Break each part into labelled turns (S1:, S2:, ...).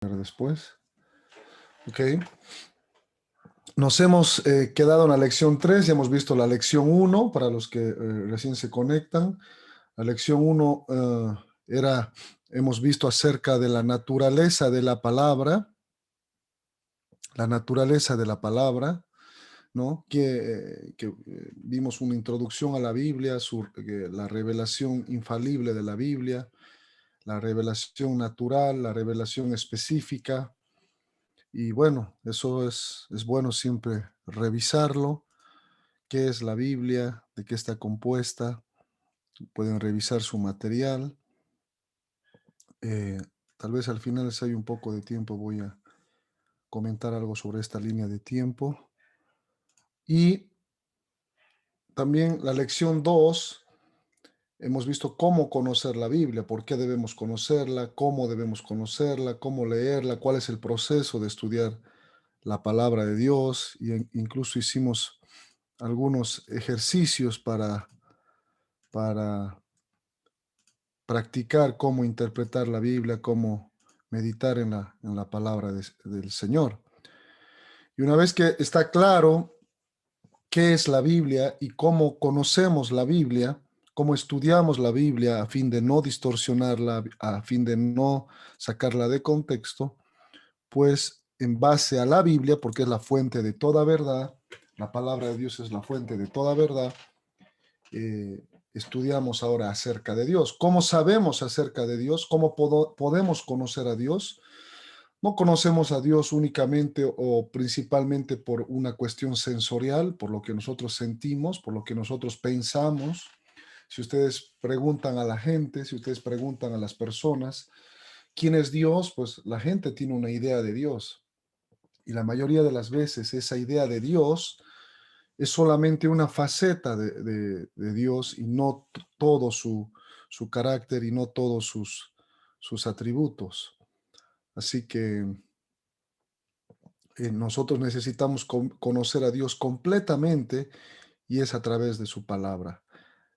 S1: Después. Ok. Nos hemos quedado en la lección 3, ya hemos visto la lección 1 para los que recién se conectan. La lección 1 hemos visto acerca de la naturaleza de la palabra, ¿no? Que vimos una introducción a la Biblia, la revelación infalible de la Biblia, la revelación natural, la revelación específica. Y bueno, eso es bueno siempre revisarlo. ¿Qué es la Biblia? ¿De qué está compuesta? Pueden revisar su material. Eh, Tal vez al final, si hay un poco de tiempo, voy a comentar algo sobre esta línea de tiempo. Y también la lección 2, hemos visto cómo conocer la Biblia, por qué debemos conocerla, cómo debemos conocerla, cómo leerla, cuál es el proceso de estudiar la palabra de Dios. Y incluso hicimos algunos ejercicios para practicar cómo interpretar la Biblia, cómo meditar en la palabra del Señor. Y una vez que está claro qué es la Biblia y cómo conocemos la Biblia, cómo estudiamos la Biblia a fin de no distorsionarla, a fin de no sacarla de contexto, pues en base a la Biblia, porque es la fuente de toda verdad, la palabra de Dios es la fuente de toda verdad, estudiamos ahora acerca de Dios. ¿Cómo sabemos acerca de Dios? ¿Cómo podemos conocer a Dios? No conocemos a Dios únicamente o principalmente por una cuestión sensorial, por lo que nosotros sentimos, por lo que nosotros pensamos. Si ustedes preguntan a la gente, si ustedes preguntan a las personas, ¿quién es Dios? Pues la gente tiene una idea de Dios. Y la mayoría de las veces esa idea de Dios es solamente una faceta de Dios y no todo su carácter y no todos sus atributos. Así que nosotros necesitamos conocer a Dios completamente y es a través de su palabra.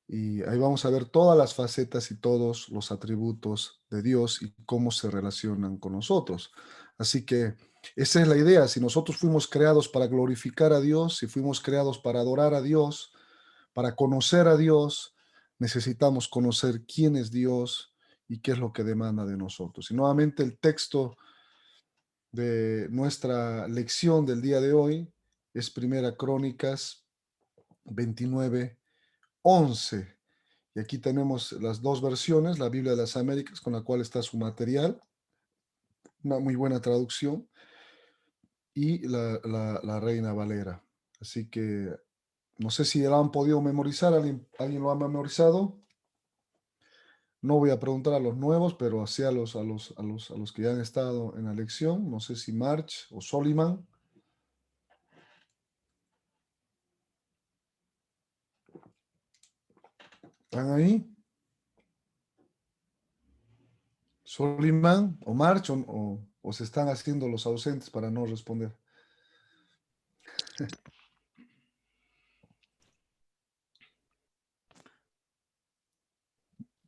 S1: Y ahí vamos a ver todas las facetas y todos los atributos de Dios y cómo se relacionan con nosotros. Así que esa es la idea. Si nosotros fuimos creados para glorificar a Dios, si fuimos creados para adorar a Dios, para conocer a Dios, necesitamos conocer quién es Dios y qué es lo que demanda de nosotros. Y nuevamente el texto de nuestra lección del día de hoy es Primera Crónicas 29:11. Y aquí tenemos las dos versiones, la Biblia de las Américas, con la cual está su material, una muy buena traducción, y la Reina Valera. Así que no sé si la han podido memorizar, ¿alguien lo ha memorizado? No voy a preguntar a los nuevos, pero así a los que ya han estado en la lección. No sé si March o Soliman. ¿Están ahí? Soliman o March o se están haciendo los ausentes para no responder.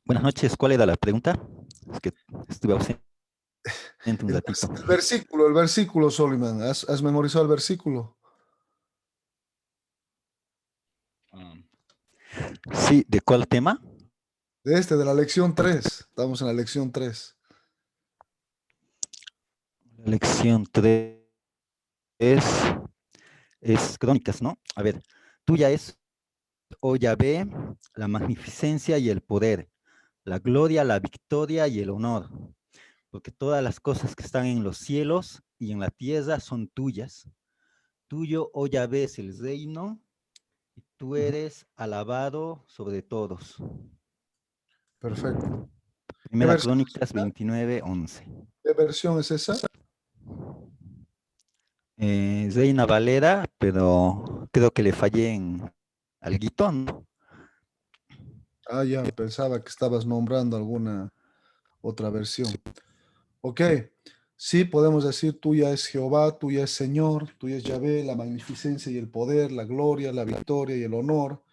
S2: Buenas noches, ¿cuál era la pregunta? Es que estuve ausente un ratito.
S1: El versículo, Soliman. ¿Has memorizado el versículo?
S2: Sí, ¿de cuál tema?
S1: De la lección 3. Estamos en la lección 3.
S2: La lección 3 es Crónicas, ¿no? A ver, tuya es, oh Yahvé, la magnificencia y el poder, la gloria, la victoria y el honor, porque todas las cosas que están en los cielos y en la tierra son tuyas. Tuyo, oh Yahvé, es el reino, y tú eres alabado sobre todos.
S1: Perfecto. ¿Qué
S2: Primera
S1: versión es
S2: Crónicas
S1: esa?
S2: 29:11.
S1: ¿Qué versión es esa?
S2: Reina Valera, pero creo que le fallé en alguito, ¿no?
S1: Ah, ya, pensaba que estabas nombrando alguna otra versión. Ok, sí, podemos decir tuya es Jehová, tuya es Señor, tuya es Yahvé, la magnificencia y el poder, la gloria, la victoria y el honor,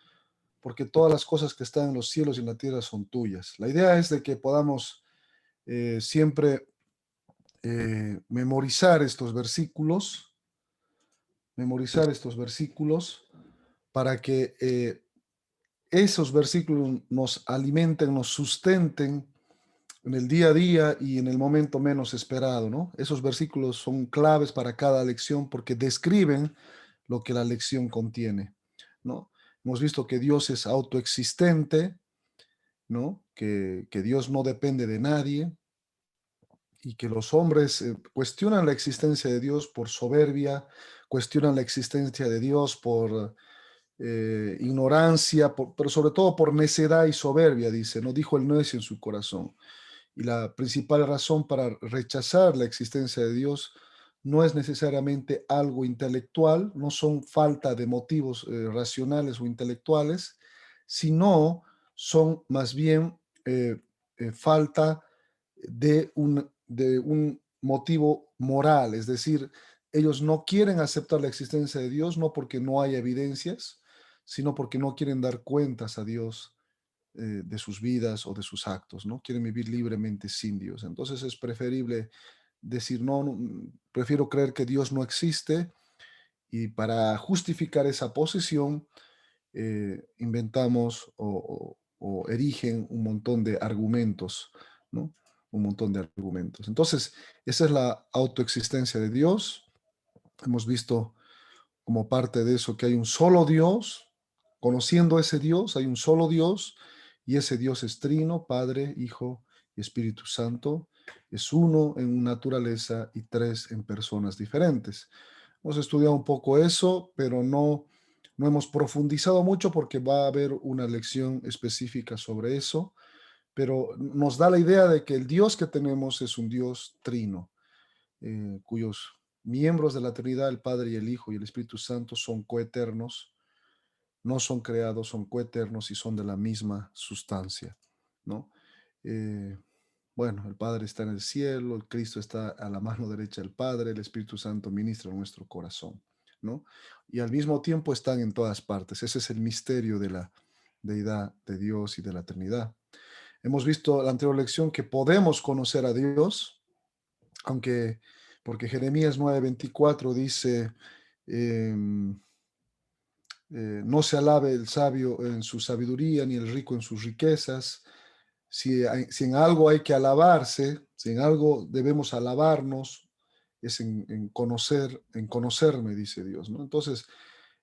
S1: porque todas las cosas que están en los cielos y en la tierra son tuyas. La idea es de que podamos siempre memorizar estos versículos para que esos versículos nos alimenten, nos sustenten en el día a día y en el momento menos esperado, ¿no? Esos versículos son claves para cada lección porque describen lo que la lección contiene, ¿no? Hemos visto que Dios es autoexistente, ¿no? Que Dios no depende de nadie y que los hombres cuestionan la existencia de Dios por soberbia, cuestionan la existencia de Dios por ignorancia, pero sobre todo por necedad y soberbia, dice, no dijo el necio en su corazón. Y la principal razón para rechazar la existencia de Dios no es necesariamente algo intelectual, no son falta de motivos racionales o intelectuales, sino son más bien falta de un motivo moral, es decir, ellos no quieren aceptar la existencia de Dios, no porque no haya evidencias, sino porque no quieren dar cuentas a Dios de sus vidas o de sus actos, ¿no? Quieren vivir libremente sin Dios. Entonces es preferible decir, no, prefiero creer que Dios no existe y para justificar esa posición inventamos o erigen un montón de argumentos, ¿no? Un montón de argumentos. Entonces, esa es la autoexistencia de Dios. Hemos visto como parte de eso que hay un solo Dios. Conociendo ese Dios, hay un solo Dios y ese Dios es trino, Padre, Hijo y Espíritu Santo. Es uno en naturaleza y tres en personas diferentes. Hemos estudiado un poco eso, pero no hemos profundizado mucho porque va a haber una lección específica sobre eso, pero nos da la idea de que el Dios que tenemos es un Dios trino, cuyos miembros de la Trinidad, el Padre y el Hijo y el Espíritu Santo, son coeternos, no son creados, son coeternos y son de la misma sustancia, ¿no? Eh, bueno, el Padre está en el cielo, el Cristo está a la mano derecha del Padre, el Espíritu Santo ministra en nuestro corazón, ¿no? Y al mismo tiempo están en todas partes. Ese es el misterio de la deidad de Dios y de la Trinidad. Hemos visto en la anterior lección que podemos conocer a Dios, aunque, porque Jeremías 9:24 dice, no se alabe el sabio en su sabiduría, ni el rico en sus riquezas. Si en algo hay que alabarse, si en algo debemos alabarnos, es en conocerme, dice Dios, ¿no? Entonces,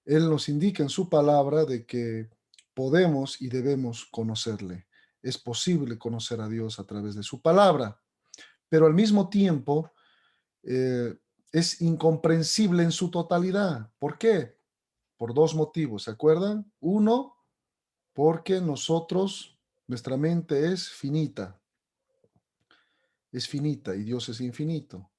S1: Él nos indica en su palabra de que podemos y debemos conocerle. Es posible conocer a Dios a través de su palabra, pero al mismo tiempo es incomprensible en su totalidad. ¿Por qué? Por dos motivos, ¿se acuerdan? Uno, porque nuestra mente es finita y Dios es infinito.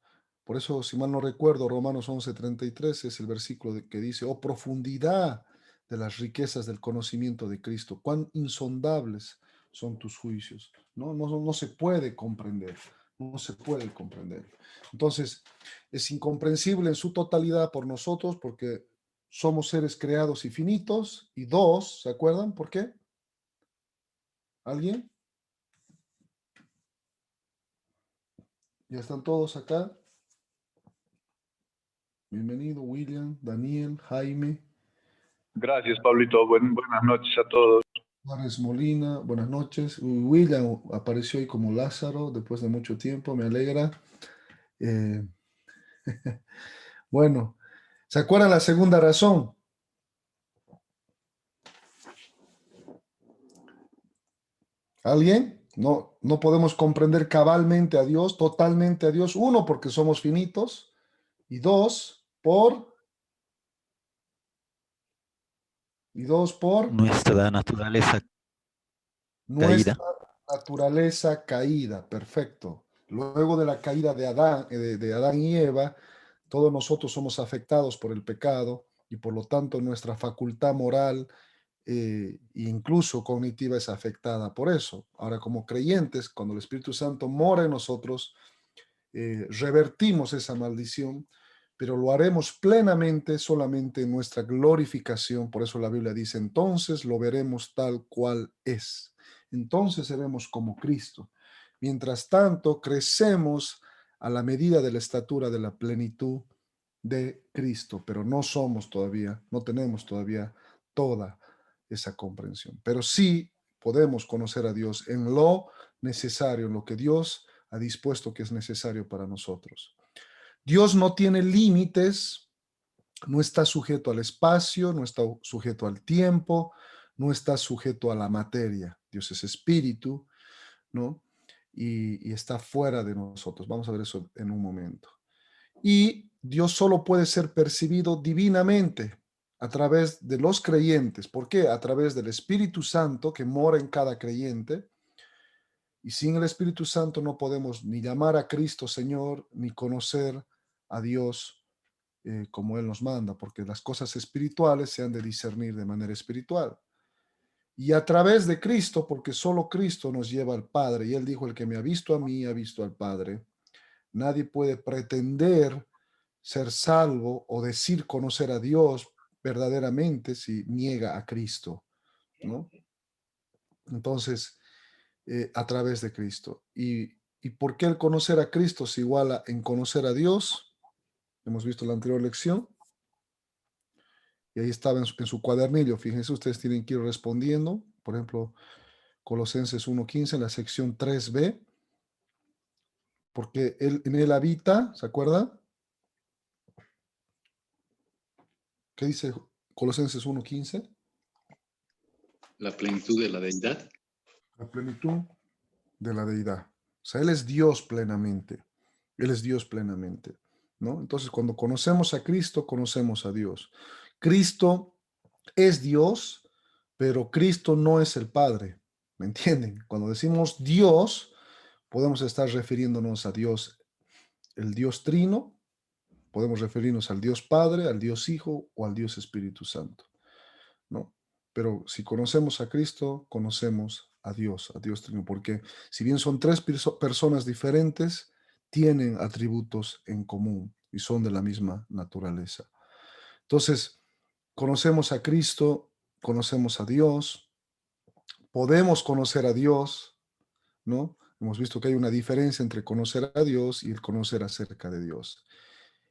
S1: Por eso, si mal no recuerdo, Romanos 11:33 es el versículo que dice, oh profundidad de las riquezas del conocimiento de Cristo, cuán insondables son tus juicios. No se puede comprender, no se puede comprender. Entonces, es incomprensible en su totalidad por nosotros porque somos seres creados y finitos. Y dos, ¿se acuerdan por qué? ¿Alguien? ¿Ya están todos acá? Bienvenido, William, Daniel, Jaime,
S3: Gracias, Pablito. Buenas noches a todos.
S1: Juárez Molina, buenas noches. William apareció ahí como Lázaro después de mucho tiempo, me alegra. Eh, bueno, ¿se acuerdan la segunda razón? ¿Alguien? No podemos comprender cabalmente a Dios, totalmente a Dios. Uno, porque somos finitos. Y dos, por
S2: Nuestra naturaleza caída.
S1: nuestra naturaleza caída. Perfecto. Luego de la caída de Adán y Eva, todos nosotros somos afectados por el pecado y por lo tanto nuestra facultad moral e incluso cognitiva es afectada por eso. Ahora, como creyentes, cuando el Espíritu Santo mora en nosotros, revertimos esa maldición, pero lo haremos plenamente solamente en nuestra glorificación. Por eso la Biblia dice, entonces lo veremos tal cual es. Entonces seremos como Cristo. Mientras tanto, crecemos a la medida de la estatura de la plenitud de Cristo, pero no somos todavía, no tenemos todavía toda esa comprensión. Pero sí podemos conocer a Dios en lo necesario, en lo que Dios ha dispuesto que es necesario para nosotros. Dios no tiene límites, no está sujeto al espacio, no está sujeto al tiempo, no está sujeto a la materia. Dios es espíritu, ¿no? Y está fuera de nosotros. Vamos a ver eso en un momento. Y Dios solo puede ser percibido divinamente a través de los creyentes. ¿Por qué? A través del Espíritu Santo que mora en cada creyente. Y sin el Espíritu Santo no podemos ni llamar a Cristo Señor, ni conocer a Dios como Él nos manda, porque las cosas espirituales se han de discernir de manera espiritual. Y a través de Cristo, porque solo Cristo nos lleva al Padre. Y Él dijo, el que me ha visto a mí, ha visto al Padre. Nadie puede pretender ser salvo o decir conocer a Dios verdaderamente si niega a Cristo, ¿no? Entonces, a través de Cristo. ¿Y por qué el conocer a Cristo se iguala en conocer a Dios? Hemos visto la anterior lección. Y ahí estaba en su cuadernillo. Fíjense, ustedes tienen que ir respondiendo. Por ejemplo, Colosenses 1:15, en la sección 3b. Porque en él habita, ¿se acuerda? ¿Qué dice Colosenses 1:15?
S4: La plenitud de la deidad.
S1: La plenitud de la deidad. O sea, Él es Dios plenamente. Él es Dios plenamente, ¿no? Entonces, cuando conocemos a Cristo, conocemos a Dios. Cristo es Dios, pero Cristo no es el Padre. ¿Me entienden? Cuando decimos Dios, podemos estar refiriéndonos a Dios, el Dios Trino, podemos referirnos al Dios Padre, al Dios Hijo o al Dios Espíritu Santo, ¿no? Pero si conocemos a Cristo, conocemos a Dios Trino, porque si bien son tres personas diferentes, tienen atributos en común y son de la misma naturaleza. Entonces, conocemos a Cristo, conocemos a Dios, podemos conocer a Dios, ¿no? Hemos visto que hay una diferencia entre conocer a Dios y el conocer acerca de Dios.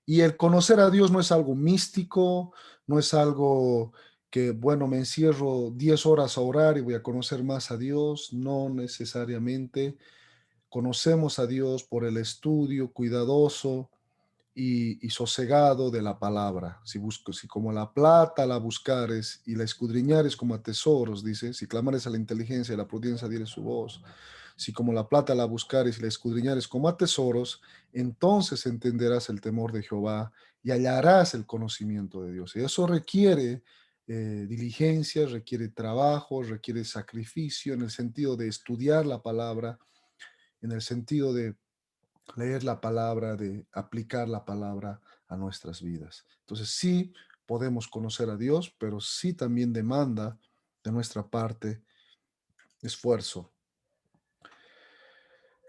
S1: Y el conocer a Dios no es algo místico, no es algo que, bueno, me encierro 10 horas a orar y voy a conocer más a Dios. No necesariamente. Conocemos a Dios por el estudio cuidadoso y sosegado de la palabra. Si como la plata la buscares y la escudriñares como a tesoros, dice, si clamares a la inteligencia y a la prudencia dieres su voz. Si como la plata la buscares y la escudriñares como a tesoros, entonces entenderás el temor de Jehová y hallarás el conocimiento de Dios. Y eso requiere diligencia, requiere trabajo, requiere sacrificio en el sentido de estudiar la palabra, en el sentido de leer la palabra, de aplicar la palabra a nuestras vidas. Entonces sí podemos conocer a Dios, pero sí también demanda de nuestra parte esfuerzo.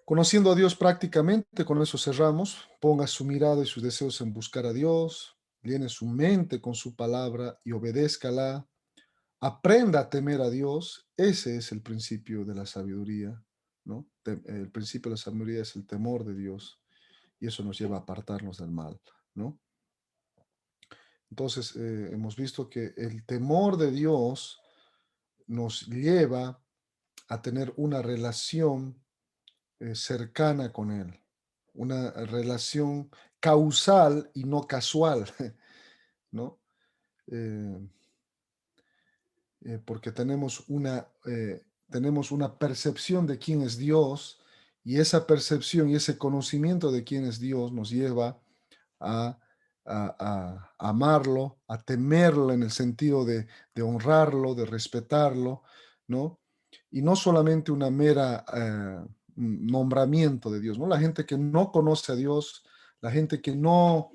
S1: Conociendo a Dios prácticamente, con eso cerramos. Ponga su mirada y sus deseos en buscar a Dios. Llene su mente con su palabra y obedézcala. Aprenda a temer a Dios. Ese es el principio de la sabiduría, ¿no? El principio de la sabiduría es el temor de Dios y eso nos lleva a apartarnos del mal, ¿no? Entonces, hemos visto que el temor de Dios nos lleva a tener una relación cercana con Él, una relación causal y no casual, ¿no? Eh, porque tenemos una percepción de quién es Dios y esa percepción y ese conocimiento de quién es Dios nos lleva a, a amarlo, a temerlo en el sentido de honrarlo, de respetarlo, ¿no? Y no solamente una mera nombramiento de Dios, ¿no? La gente que no conoce a Dios, la gente que no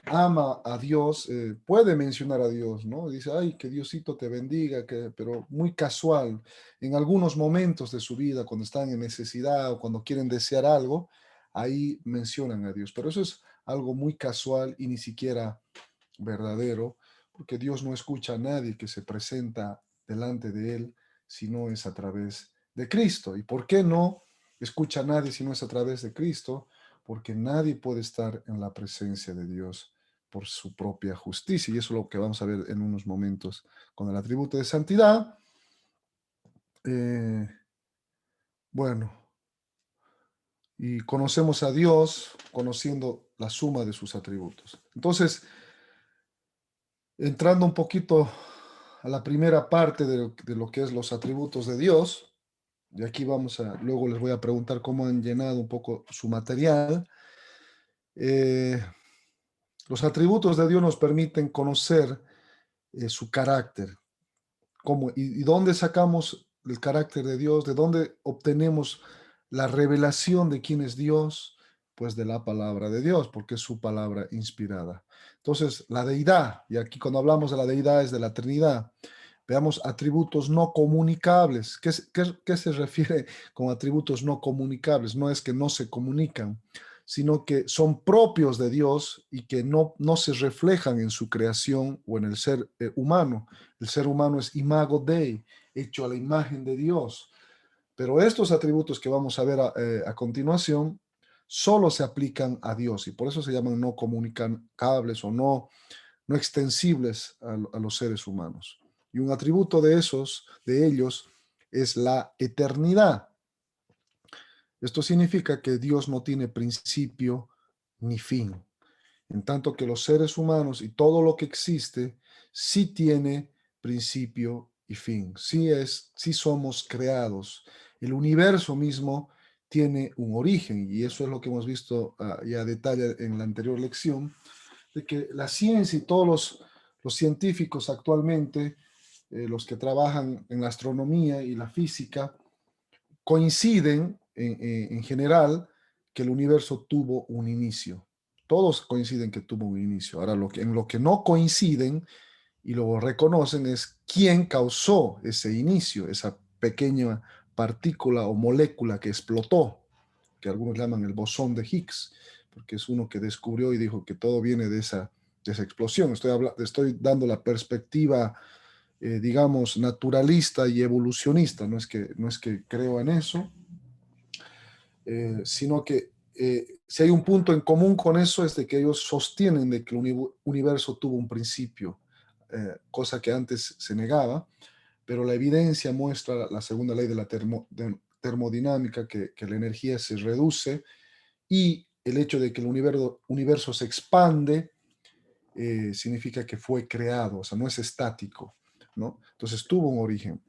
S1: ama a Dios, puede mencionar a Dios, ¿no? Dice, ay, que Diosito te bendiga, pero muy casual. En algunos momentos de su vida, cuando están en necesidad o cuando quieren desear algo, ahí mencionan a Dios. Pero eso es algo muy casual y ni siquiera verdadero, porque Dios no escucha a nadie que se presenta delante de Él si no es a través de Cristo. ¿Y por qué no escucha a nadie si no es a través de Cristo? porque nadie puede estar en la presencia de Dios por su propia justicia. Y eso es lo que vamos a ver en unos momentos con el atributo de santidad. Eh, bueno, y conocemos a Dios conociendo la suma de sus atributos. Entonces, entrando un poquito a la primera parte de lo que es los atributos de Dios, y aquí luego les voy a preguntar cómo han llenado un poco su material. Eh, los atributos de Dios nos permiten conocer su carácter, y dónde sacamos el carácter de Dios, de dónde obtenemos la revelación de quién es Dios, pues de la palabra de Dios, porque es su palabra inspirada. Entonces, la deidad, y aquí cuando hablamos de la deidad es de la Trinidad. Veamos atributos no comunicables. ¿Qué se refiere con atributos no comunicables? No es que no se comunican, sino que son propios de Dios y que no se reflejan en su creación o en el ser humano. El ser humano es imago Dei, hecho a la imagen de Dios. Pero estos atributos que vamos a ver a continuación solo se aplican a Dios y por eso se llaman no comunicables o no extensibles a los seres humanos. Y un atributo de ellos, es la eternidad. Esto significa que Dios no tiene principio ni fin, en tanto que los seres humanos y todo lo que existe sí tiene principio y fin. Sí somos creados. El universo mismo tiene un origen y eso es lo que hemos visto ya a detalle en la anterior lección, de que la ciencia y todos los científicos actualmente, los que trabajan en la astronomía y la física, coinciden en general que el universo tuvo un inicio. Todos coinciden que tuvo un inicio. Ahora, en lo que no coinciden y lo reconocen es quién causó ese inicio, esa pequeña partícula o molécula que explotó, que algunos llaman el bosón de Higgs, porque es uno que descubrió y dijo que todo viene de esa explosión. Estoy dando la perspectiva, digamos, naturalista y evolucionista. No es que creo en eso, sino que si hay un punto en común con eso es de que ellos sostienen de que el universo tuvo un principio, cosa que antes se negaba, pero la evidencia muestra la segunda ley de la termodinámica, que la energía se reduce y el hecho de que el universo se expande significa que fue creado, o sea, no es estático, ¿no? Entonces tuvo un origen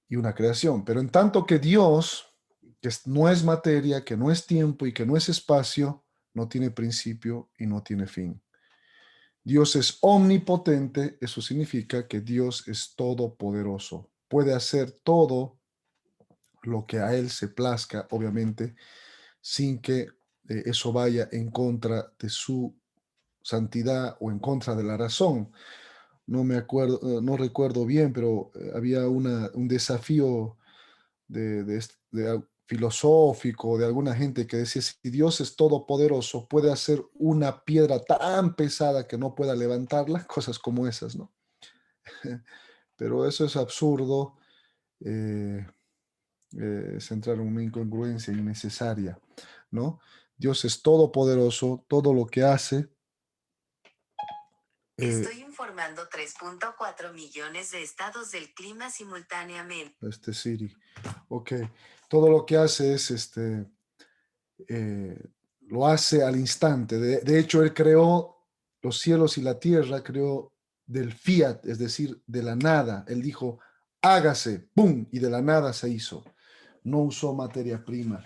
S1: y una creación, pero en tanto que Dios, que no es materia, que no es tiempo y que no es espacio, no tiene principio y no tiene fin. Dios es omnipotente, eso significa que Dios es todopoderoso, puede hacer todo lo que a Él se plazca, obviamente, sin que eso vaya en contra de su santidad o en contra de la razón. No me acuerdo, no recuerdo bien, pero había un desafío filosófico de alguna gente que decía, si Dios es todopoderoso, puede hacer una piedra tan pesada que no pueda levantarla, cosas como esas, ¿no? Pero eso es absurdo, es entrar en una incongruencia innecesaria, ¿no? Dios es todopoderoso, todo lo que hace.
S5: Estoy informando 3.4 millones de estados del clima simultáneamente.
S1: Siri. Ok. Todo lo que hace es lo hace al instante. De hecho, Él creó los cielos y la tierra, creó del fiat, es decir, de la nada. Él dijo, hágase, ¡pum! Y de la nada se hizo. No usó materia prima,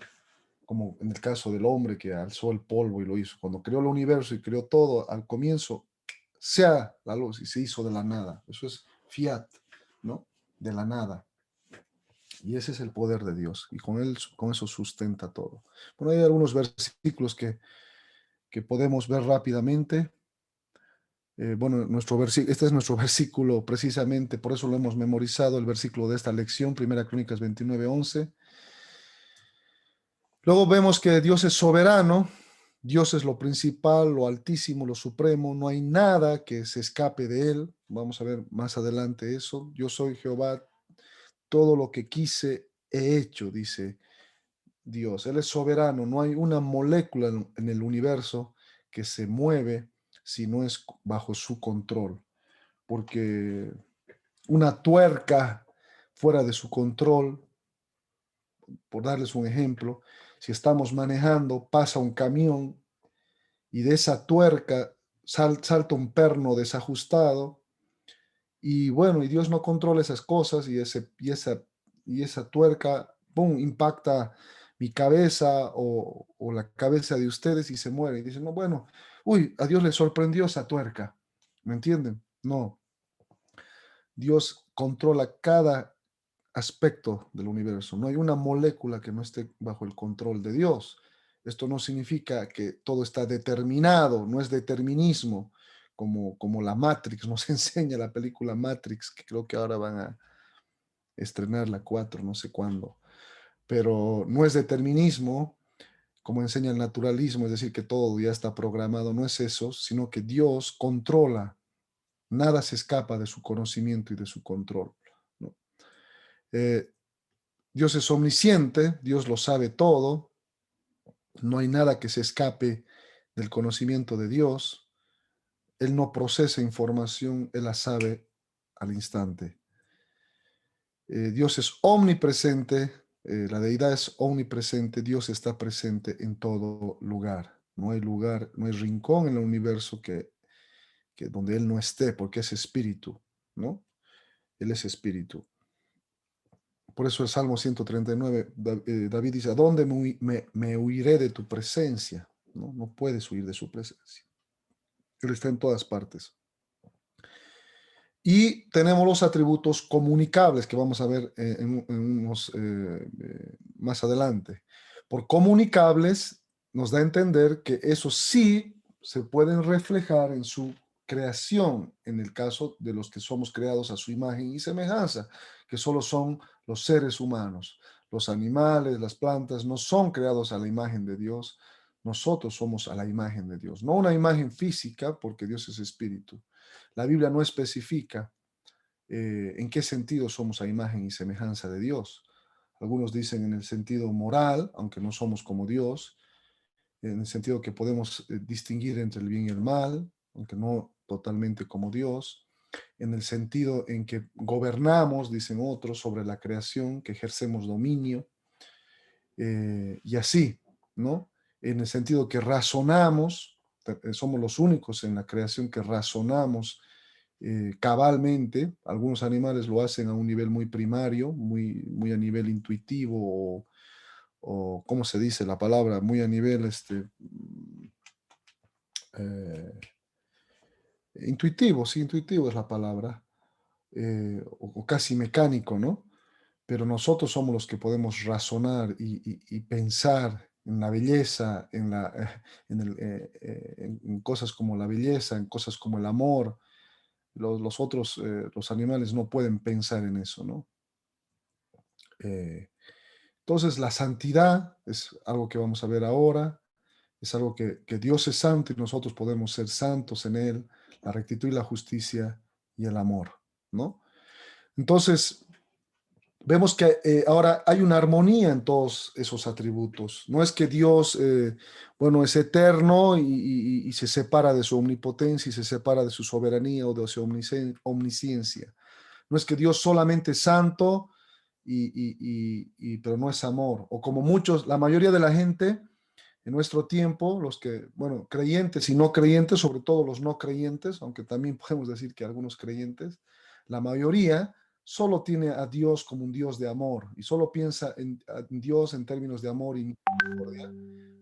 S1: como en el caso del hombre que alzó el polvo y lo hizo. Cuando creó el universo y creó todo, al comienzo, sea la luz y se hizo de la nada. Eso es fiat, ¿no? De la nada. Y ese es el poder de Dios. Y con eso sustenta todo. Bueno, hay algunos versículos que podemos ver rápidamente. Bueno, este es nuestro versículo precisamente, por eso lo hemos memorizado, el versículo de esta lección, 1 Crónicas 29:11. Luego vemos que Dios es soberano, Dios es lo principal, lo altísimo, lo supremo, no hay nada que se escape de Él. Vamos a ver más adelante eso. Yo soy Jehová, todo lo que quise he hecho, dice Dios. Él es soberano. No hay una molécula en el universo que se mueve si no es bajo su control. Porque una tuerca fuera de su control, por darles un ejemplo, si estamos manejando, pasa un camión y de esa tuerca salta un perno desajustado y bueno, y Dios no controla esas cosas y esa tuerca, ¡pum!, impacta mi cabeza o la cabeza de ustedes y se muere. Y dicen, no, bueno, uy, a Dios le sorprendió esa tuerca. ¿Me entienden? No, Dios controla cada aspecto del universo. No hay una molécula que no esté bajo el control de Dios. Esto no significa que todo está determinado, no es determinismo, como la Matrix nos enseña la película Matrix, que creo que ahora van a estrenar la 4 no sé cuándo. Pero no es determinismo, como enseña el naturalismo, es decir, que todo ya está programado, no es eso, sino que Dios controla, nada se escapa de su conocimiento y de su control, ¿no? Eh, Dios es omnisciente, Dios lo sabe todo, no hay nada que se escape del conocimiento de Dios. Él no procesa información, Él la sabe al instante. Dios es omnipresente, la deidad es omnipresente, Dios está presente en todo lugar. No hay lugar, no hay rincón en el universo que donde Él no esté, porque es espíritu, ¿no? Él es espíritu. Por eso el Salmo 139, David dice, ¿a dónde me huiré de tu presencia? ¿No? No puedes huir de su presencia. Él está en todas partes. Y tenemos los atributos comunicables que vamos a ver en unos más adelante. Por comunicables nos da a entender que esos sí se pueden reflejar en su creación, en el caso de los que somos creados a su imagen y semejanza, que solo son los seres humanos. Los animales, las plantas no son creados a la imagen de Dios. Nosotros somos a la imagen de Dios. No una imagen física, porque Dios es espíritu. La Biblia no especifica en qué sentido somos a imagen y semejanza de Dios. Algunos dicen en el sentido moral, aunque no somos como Dios, en el sentido que podemos distinguir entre el bien y el mal, aunque no totalmente como Dios, en el sentido en que gobernamos, dicen otros, sobre la creación, que ejercemos dominio, y así, ¿no? En el sentido que razonamos, somos los únicos en la creación que razonamos cabalmente. Algunos animales lo hacen a un nivel muy primario, muy a nivel intuitivo o ¿cómo se dice la palabra? Muy a nivel eh, intuitivo, sí, intuitivo es la palabra, o casi mecánico, ¿no? Pero nosotros somos los que podemos razonar y pensar en la belleza, en cosas como la belleza, en cosas como el amor. Los otros, los animales no pueden pensar en eso, ¿no? Eh, entonces, la santidad es algo que vamos a ver ahora, es algo que Dios es santo y nosotros podemos ser santos en Él, la rectitud y la justicia y el amor, ¿no? Entonces, vemos que ahora hay una armonía en todos esos atributos. No es que Dios, bueno, es eterno y se separa de su omnipotencia y se separa de su soberanía o de su omnisciencia. No es que Dios solamente es santo, pero no es amor. O como muchos, la mayoría de la gente en nuestro tiempo, los que, bueno, creyentes y no creyentes, sobre todo los no creyentes, aunque también podemos decir que algunos creyentes, la mayoría solo tiene a Dios como un Dios de amor y solo piensa en Dios en términos de amor y misericordia,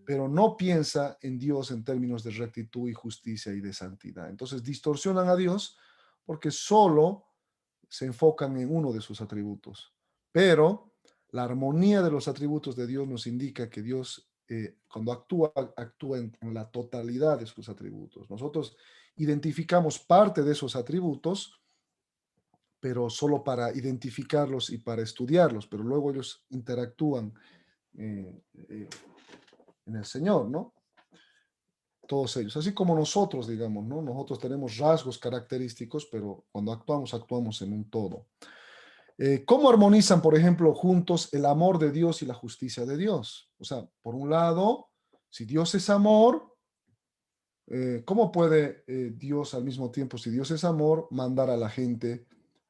S1: pero no piensa en Dios en términos de rectitud y justicia y de santidad. Entonces distorsionan a Dios porque solo se enfocan en uno de sus atributos. Pero la armonía de los atributos de Dios nos indica que Dios, cuando actúa en la totalidad de sus atributos. Nosotros identificamos parte de esos atributos, pero solo para identificarlos y para estudiarlos, pero luego ellos interactúan en el Señor, ¿no? Todos ellos, así como nosotros, digamos, ¿no? Nosotros tenemos rasgos característicos, pero cuando actuamos, actuamos en un todo. ¿Cómo armonizan, por ejemplo, juntos el amor de Dios y la justicia de Dios? O sea, por un lado, si Dios es amor, ¿cómo puede Dios al mismo tiempo, si Dios es amor, mandar a la gente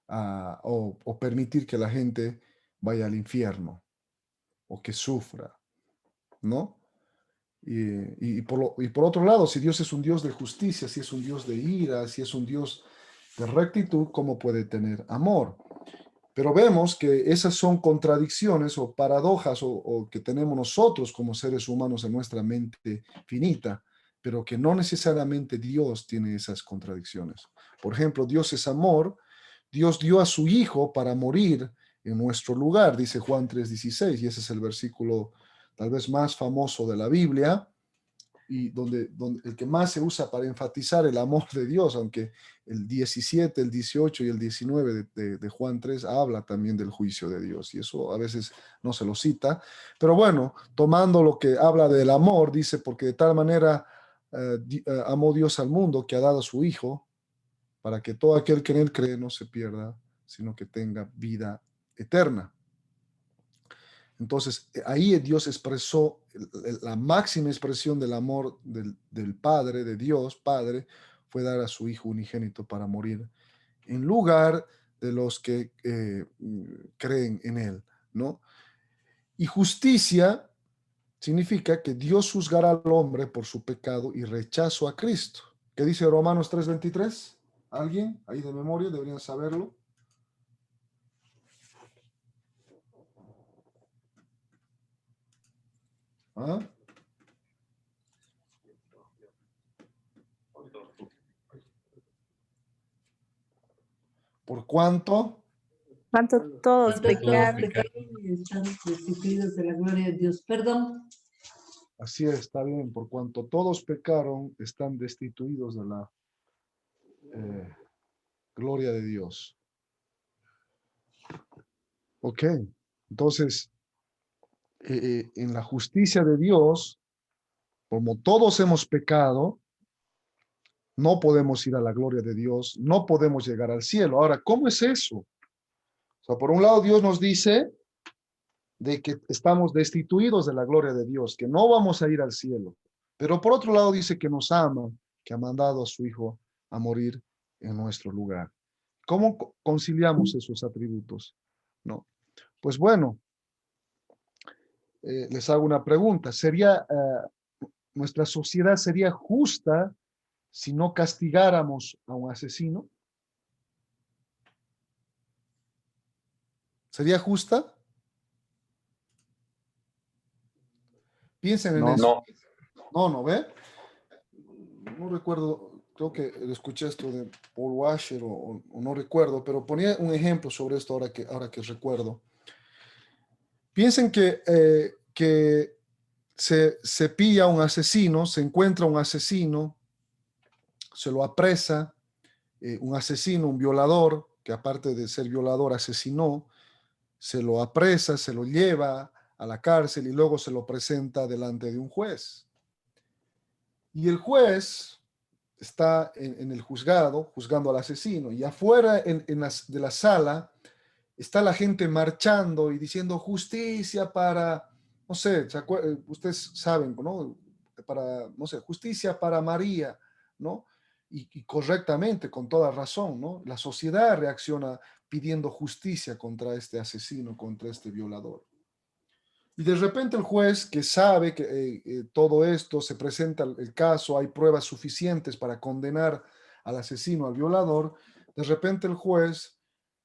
S1: o permitir que la gente vaya al infierno o que sufra, ¿no? Y por otro lado, si Dios es un Dios de justicia, si es un Dios de ira, si es un Dios de rectitud, ¿cómo puede tener amor? Pero vemos que esas son contradicciones o paradojas o que tenemos nosotros como seres humanos en nuestra mente finita, pero que no necesariamente Dios tiene esas contradicciones. Por ejemplo, Dios es amor, Dios dio a su Hijo para morir en nuestro lugar, dice Juan 3:16, y ese es el versículo tal vez más famoso de la Biblia, y donde el que más se usa para enfatizar el amor de Dios, aunque el 17, el 18 y el 19 de Juan 3 habla también del juicio de Dios, y eso a veces no se lo cita, pero bueno, tomando lo que habla del amor, dice, porque de tal manera amó Dios al mundo que ha dado a su Hijo, para que todo aquel que en él cree no se pierda, sino que tenga vida eterna. Entonces, ahí Dios expresó la máxima expresión del amor del Padre, de Dios Padre, fue dar a su Hijo unigénito para morir en lugar de los que creen en Él, ¿no? Y justicia significa que Dios juzgará al hombre por su pecado y rechazo a Cristo. ¿Qué dice Romanos 3:23? ¿Alguien ahí de memoria deberían saberlo? ¿Ah? ¿Por cuánto?
S6: ¿Cuánto todos
S7: Cuando todos
S6: pecaron?
S7: pecaron y están destituidos de la gloria de Dios. Perdón.
S1: Así es, está bien, por cuanto todos pecaron, están destituidos de la gloria de Dios. Ok, entonces, en la justicia de Dios, como todos hemos pecado, no podemos ir a la gloria de Dios, no podemos llegar al cielo. Ahora, ¿cómo es eso? O sea, por un lado, Dios nos dice de que estamos destituidos de la gloria de Dios, que no vamos a ir al cielo. Pero por otro lado, dice que nos ama, que ha mandado a su Hijo a morir en nuestro lugar. ¿Cómo conciliamos esos atributos? ¿No? Pues bueno, les hago una pregunta. ¿Nuestra sociedad sería justa si no castigáramos a un asesino? ¿Sería justa? Piensen en eso. No, ¿ve? No recuerdo, creo que escuché esto de Paul Washer o no recuerdo, pero ponía un ejemplo sobre esto ahora que recuerdo. Piensen que se pilla a un asesino, se encuentra un asesino, se lo apresa, un asesino, un violador, que aparte de ser violador asesinó, se lo apresa, se lo lleva a la cárcel y luego se lo presenta delante de un juez. Y el juez está en el juzgado, juzgando al asesino, y afuera de la sala está la gente marchando y diciendo justicia para, no sé, ustedes saben, ¿no? Para, no sé, justicia para María, ¿no? Y correctamente, con toda razón, ¿no? La sociedad reacciona pidiendo justicia contra este asesino, contra este violador. Y de repente el juez, que sabe que todo esto, se presenta el caso, hay pruebas suficientes para condenar al asesino, al violador, de repente el juez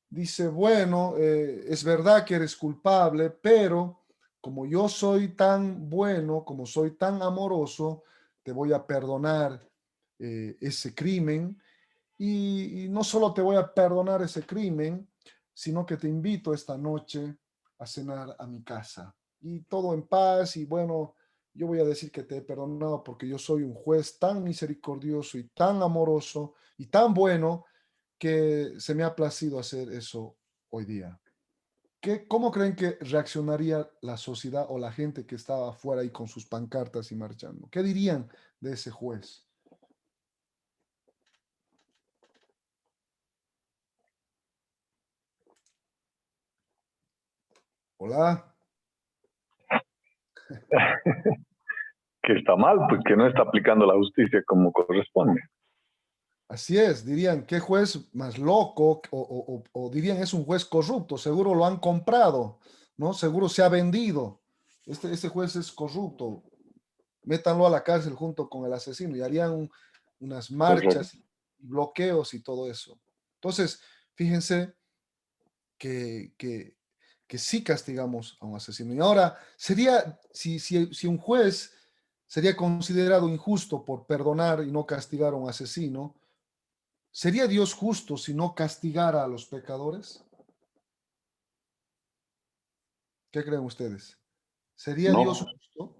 S1: dice, bueno, es verdad que eres culpable, pero como yo soy tan bueno, como soy tan amoroso, te voy a perdonar ese crimen y no solo te voy a perdonar ese crimen, sino que te invito esta noche a cenar a mi casa. Y todo en paz y bueno, yo voy a decir que te he perdonado porque yo soy un juez tan misericordioso y tan amoroso y tan bueno que se me ha placido hacer eso hoy día. ¿Cómo creen que reaccionaría la sociedad o la gente que estaba afuera ahí con sus pancartas y marchando? ¿Qué dirían de ese juez? Hola.
S3: Que está mal, pues que no está aplicando la justicia como corresponde.
S1: Así es, dirían, ¿qué juez más loco? O dirían, es un juez corrupto, seguro lo han comprado, ¿no? Seguro se ha vendido. Este juez es corrupto, métanlo a la cárcel junto con el asesino y harían unas
S3: Correcto.
S1: marchas, bloqueos y todo eso. Entonces, fíjense que sí castigamos a un asesino. Y ahora, sería, si un juez sería considerado injusto por perdonar y no castigar a un asesino, ¿sería Dios justo si no castigara a los pecadores? ¿Qué creen ustedes? ¿Sería Dios
S3: No,
S1: justo?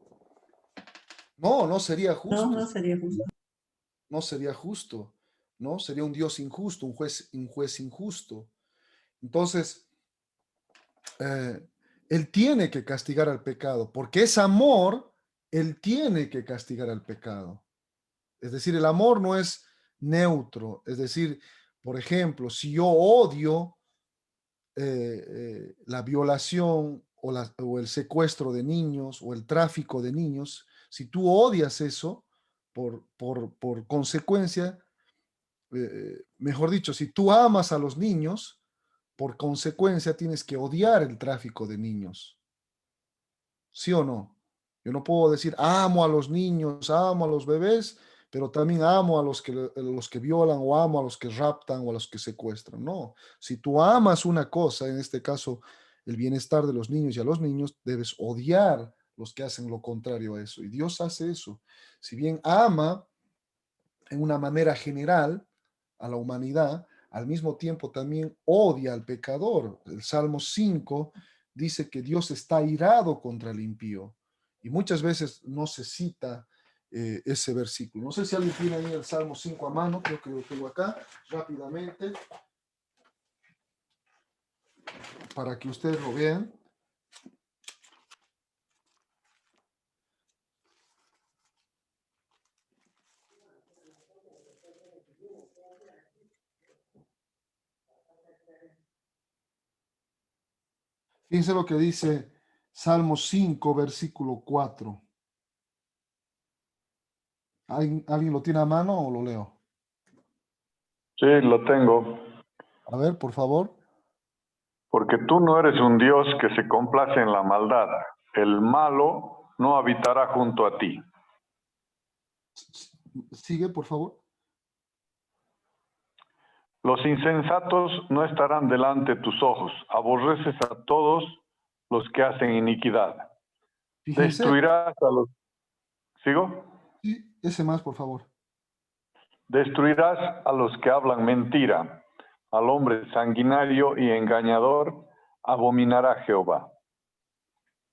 S1: No, no sería
S7: No,
S1: justo.
S7: no sería justo.
S1: No sería justo, ¿no? Sería un Dios injusto, un juez injusto. Entonces, eh, Él tiene que castigar al pecado, porque es amor, Él tiene que castigar al pecado. Es decir, el amor no es neutro. Es decir, por ejemplo, si yo odio la violación o el secuestro de niños o el tráfico de niños, si tú odias eso, por consecuencia, mejor dicho, si tú amas a los niños, por consecuencia tienes que odiar el tráfico de niños. ¿Sí o no? Yo no puedo decir amo a los niños, amo a los bebés, pero también amo a los que violan o amo a los que raptan o a los que secuestran. No, si tú amas una cosa, en este caso el bienestar de los niños y a los niños, debes odiar los que hacen lo contrario a eso. Y Dios hace eso. Si bien ama en una manera general a la humanidad, al mismo tiempo también odia al pecador. El Salmo 5 dice que Dios está irado contra el impío y muchas veces no se cita ese versículo. No sé si alguien tiene ahí el Salmo 5 a mano, creo que lo tengo acá rápidamente para que ustedes lo vean. Fíjense lo que dice Salmo 5, versículo 4. ¿Alguien lo tiene a mano o lo leo?
S3: sí, lo tengo.
S1: A ver, por favor.
S3: Porque tú no eres un Dios que se complace en la maldad. El malo no habitará junto a ti.
S1: Sigue, por favor.
S3: Los insensatos no estarán delante de tus ojos. Aborreces a todos los que hacen iniquidad.
S1: Fíjense,
S3: Destruirás a los... ¿Sigo?
S1: sí, ese más, por favor.
S3: Destruirás a los que hablan mentira. Al hombre sanguinario y engañador abominará Jehová.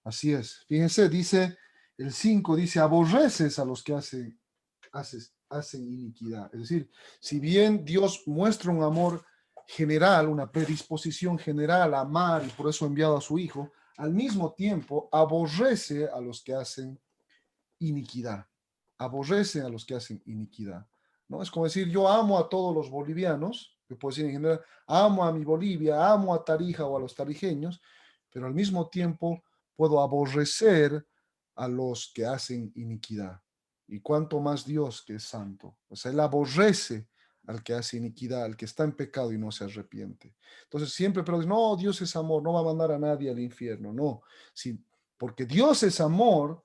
S1: Así es. Fíjense, dice el 5, dice, aborreces a los que hacen iniquidad. Es decir, si bien Dios muestra un amor general, una predisposición general a amar y por eso ha enviado a su Hijo, al mismo tiempo aborrece a los que hacen iniquidad. Aborrece a los que hacen iniquidad. ¿No? Es como decir, yo amo a todos los bolivianos, que puedo decir en general, amo a mi Bolivia, amo a Tarija o a los tarijeños, pero al mismo tiempo puedo aborrecer a los que hacen iniquidad. Y cuanto más Dios que es santo. O sea, Él aborrece al que hace iniquidad, al que está en pecado y no se arrepiente. Entonces siempre, pero no, Dios es amor, no va a mandar a nadie al infierno, no. Sí, porque Dios es amor,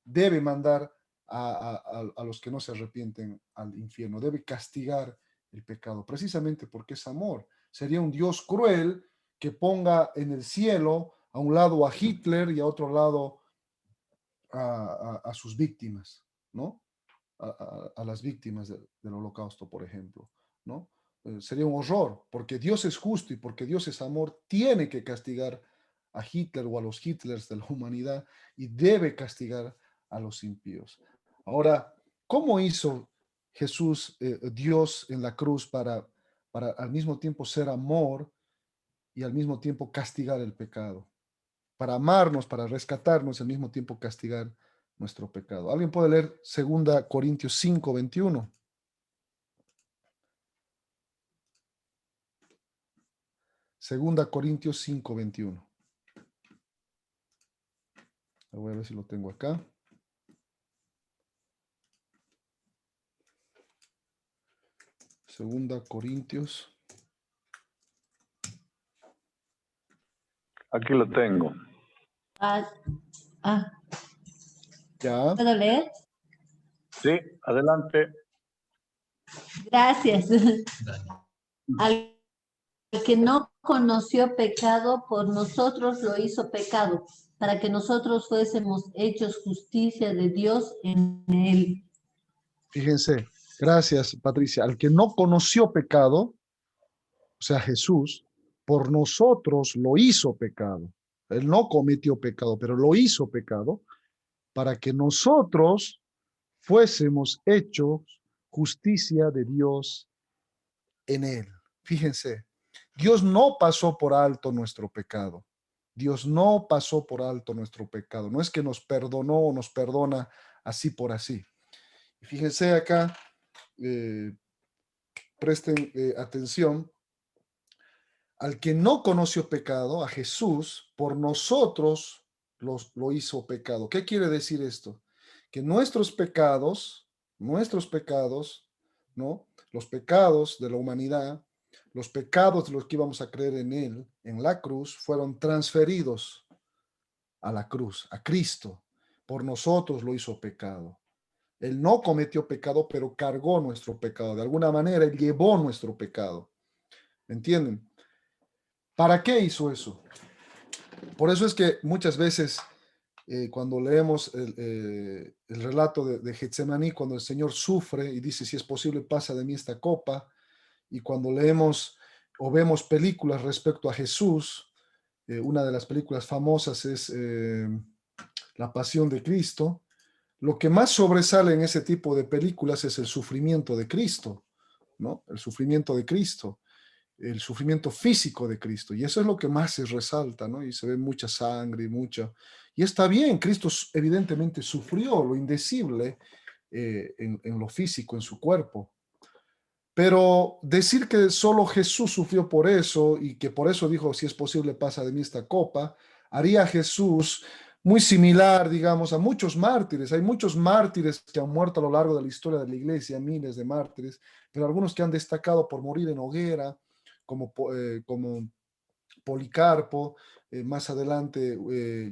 S1: debe mandar a los que no se arrepienten al infierno, debe castigar el pecado, precisamente porque es amor. Sería un Dios cruel que ponga en el cielo a un lado a Hitler y a otro lado a sus víctimas, ¿no? A las víctimas del holocausto, por ejemplo, ¿no? Sería un horror, porque Dios es justo y porque Dios es amor, tiene que castigar a Hitler o a los Hitlers de la humanidad y debe castigar a los impíos. Ahora, ¿cómo hizo Jesús, Dios en la cruz para al mismo tiempo ser amor y al mismo tiempo castigar el pecado? Para amarnos, para rescatarnos y al mismo tiempo castigar nuestro pecado. ¿Alguien puede leer 2 Corintios 5:21? 2 Corintios 5:21. Voy a ver si lo tengo acá. Segunda Corintios.
S3: Aquí lo tengo.
S7: Ah, ah,
S1: Ya.
S7: ¿puedo leer?
S3: Sí, adelante.
S7: Gracias. Al que no conoció pecado, por nosotros lo hizo pecado, para que nosotros fuésemos hechos justicia de Dios en él.
S1: Fíjense, gracias, Patricia. Al que no conoció pecado, o sea, Jesús, por nosotros lo hizo pecado. Él no cometió pecado, pero lo hizo pecado para que nosotros fuésemos hechos justicia de Dios en él. Fíjense, Dios no pasó por alto nuestro pecado. Dios no pasó por alto nuestro pecado. No es que nos perdonó o nos perdona así por así. Fíjense acá, eh, presten atención. Al que no conoció pecado, a Jesús, por nosotros lo hizo pecado. ¿Qué quiere decir esto? Que nuestros pecados, ¿no? Los pecados de la humanidad, los pecados de los que íbamos a creer en él, en la cruz, fueron transferidos a la cruz, a Cristo. Por nosotros lo hizo pecado. Él no cometió pecado, pero cargó nuestro pecado. De alguna manera, él llevó nuestro pecado. ¿Me entienden? ¿Para qué hizo eso? Por eso es que muchas veces cuando leemos el relato de Getsemaní, cuando el Señor sufre y dice, si es posible, pasa de mí esta copa, y cuando leemos o vemos películas respecto a Jesús, una de las películas famosas es La Pasión de Cristo, lo que más sobresale en ese tipo de películas es el sufrimiento de Cristo, ¿no? El sufrimiento de Cristo, el sufrimiento físico de Cristo. Y eso es lo que más se resalta, ¿no? Y se ve mucha sangre y mucha... Y está bien, Cristo evidentemente sufrió lo indecible en lo físico, en su cuerpo. Pero decir que solo Jesús sufrió por eso y que por eso dijo, si es posible, pasa de mí esta copa, haría a Jesús muy similar, digamos, a muchos mártires. Hay muchos mártires que han muerto a lo largo de la historia de la iglesia, miles de mártires, pero algunos que han destacado por morir en hoguera, como Policarpo, más adelante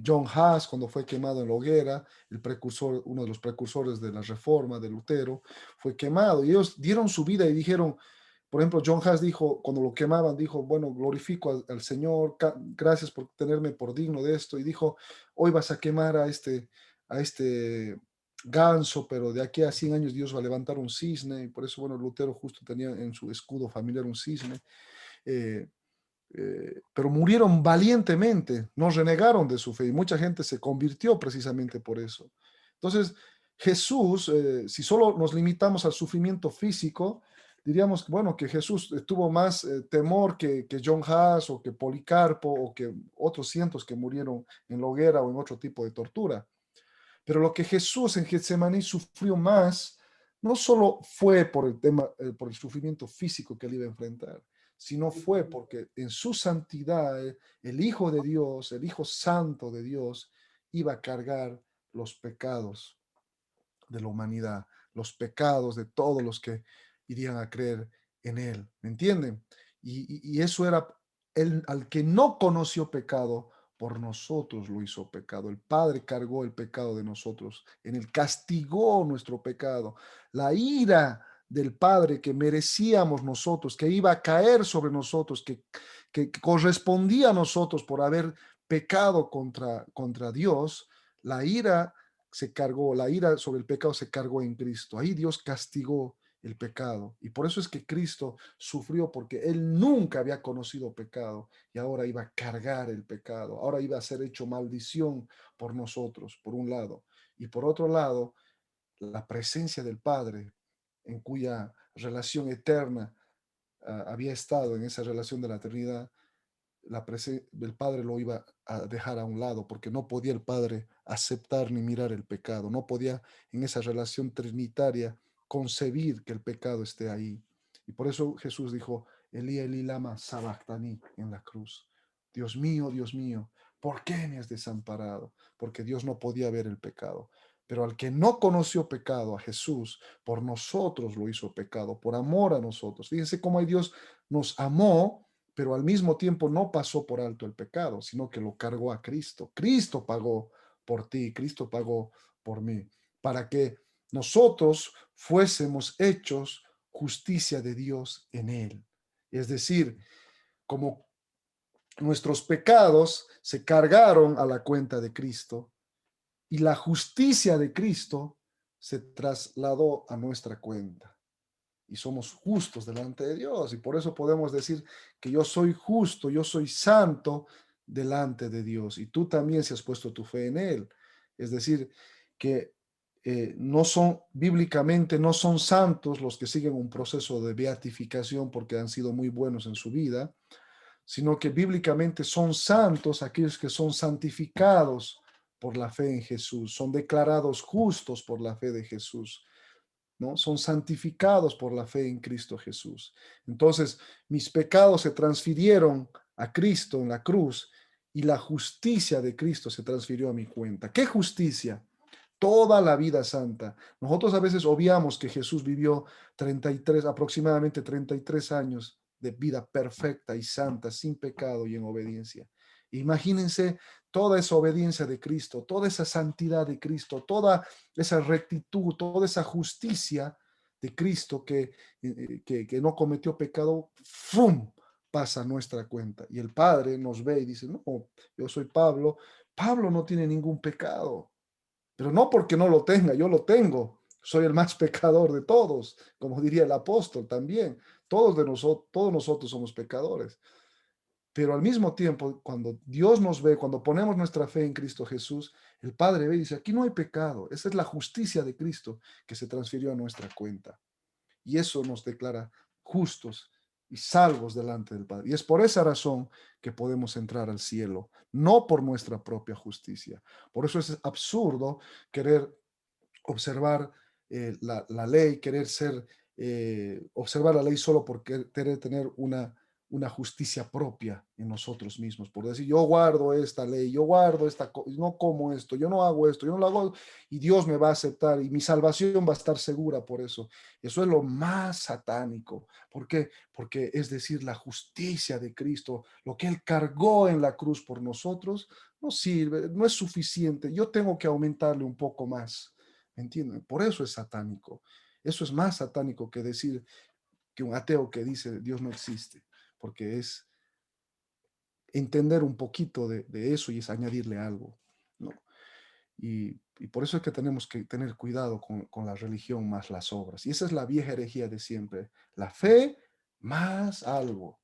S1: John Huss, cuando fue quemado en la hoguera, el precursor, uno de los precursores de la Reforma de Lutero, fue quemado. Y ellos dieron su vida y dijeron, por ejemplo, John Huss dijo, cuando lo quemaban, dijo, bueno, glorifico al Señor, gracias por tenerme por digno de esto. Y dijo, hoy vas a quemar a este ganso, pero de aquí a 100 años Dios va a levantar un cisne. Y por eso, bueno, Lutero justo tenía en su escudo familiar un cisne. Eh, pero murieron valientemente, no renegaron de su fe y mucha gente se convirtió precisamente por eso. Entonces, Jesús, si solo nos limitamos al sufrimiento físico, diríamos, bueno, que Jesús tuvo más temor que John Huss o que Policarpo o que otros cientos que murieron en la hoguera o en otro tipo de tortura. Pero lo que Jesús en Getsemaní sufrió más, no solo fue por el tema, por el sufrimiento físico que él iba a enfrentar, sino fue porque en su santidad el Hijo de Dios, el Hijo Santo de Dios, iba a cargar los pecados de la humanidad, los pecados de todos los que irían a creer en Él. ¿Me entienden? Y eso era el, al que no conoció pecado, por nosotros lo hizo pecado. El Padre cargó el pecado de nosotros, en el castigó nuestro pecado. La ira del Padre que merecíamos nosotros, que iba a caer sobre nosotros, que correspondía a nosotros por haber pecado contra Dios, la ira se cargó, la ira sobre el pecado se cargó en Cristo. Ahí Dios castigó el pecado. Y por eso es que Cristo sufrió, porque él nunca había conocido pecado y ahora iba a cargar el pecado. Ahora iba a ser hecho maldición por nosotros, por un lado. Y por otro lado, la presencia del Padre, en cuya relación eterna había estado en esa relación de la eternidad, el Padre lo iba a dejar a un lado porque no podía el Padre aceptar ni mirar el pecado, no podía en esa relación trinitaria concebir que el pecado esté ahí. Y por eso Jesús dijo, Elí, Elí, lama sabactani en la cruz. Dios mío, ¿Por qué me has desamparado? Porque Dios no podía ver el pecado. Pero al que no conoció pecado, a Jesús, por nosotros lo hizo pecado, por amor a nosotros. Fíjense cómo Dios nos amó, pero al mismo tiempo no pasó por alto el pecado, sino que lo cargó a Cristo. Cristo pagó por ti, Cristo pagó por mí, para que nosotros fuésemos hechos justicia de Dios en él. Es decir, como nuestros pecados se cargaron a la cuenta de Cristo y la justicia de Cristo se trasladó a nuestra cuenta. Y somos justos delante de Dios. Y por eso podemos decir que yo soy justo, yo soy santo delante de Dios. Y tú también si has puesto tu fe en Él. Es decir, que no son, bíblicamente no son santos los que siguen un proceso de beatificación porque han sido muy buenos en su vida, sino que bíblicamente son santos aquellos que son santificados por la fe en Jesús, son declarados justos por la fe de Jesús, ¿no? Son santificados por la fe en Cristo Jesús. Entonces, mis pecados se transfirieron a Cristo en la cruz y la justicia de Cristo se transfirió a mi cuenta. ¿Qué justicia? Toda la vida santa. Nosotros a veces obviamos que Jesús vivió aproximadamente 33 años de vida perfecta y santa, sin pecado y en obediencia. Imagínense toda esa obediencia de Cristo, toda esa santidad de Cristo, toda esa rectitud, toda esa justicia de Cristo que no cometió pecado, ¡fum!, pasa a nuestra cuenta. Y el Padre nos ve y dice, no, yo soy Pablo. Pablo no tiene ningún pecado. Pero no porque no lo tenga, yo lo tengo. Soy el más pecador de todos, como diría el apóstol también. Todos nosotros somos pecadores. Pero al mismo tiempo, cuando Dios nos ve, cuando ponemos nuestra fe en Cristo Jesús, el Padre ve y dice, aquí no hay pecado. Esa es la justicia de Cristo que se transfirió a nuestra cuenta. Y eso nos declara justos y salvos delante del Padre. Y es por esa razón que podemos entrar al cielo, no por nuestra propia justicia. Por eso es absurdo querer observar la ley, observar la ley solo por querer tener una justicia propia en nosotros mismos, por decir, yo guardo esta ley, yo guardo no como esto, yo no hago esto, yo no lo hago, y Dios me va a aceptar y mi salvación va a estar segura por eso. Eso es lo más satánico. ¿Por qué? Porque es decir, la justicia de Cristo, lo que Él cargó en la cruz por nosotros, no sirve, no es suficiente. Yo tengo que aumentarle un poco más. ¿Entienden? Por eso es satánico. Eso es más satánico que decir que un ateo que dice Dios no existe, porque es entender un poquito de eso y es añadirle algo, ¿no? Y por eso es que tenemos que tener cuidado con la religión más las obras. Y esa es la vieja herejía de siempre. La fe más algo.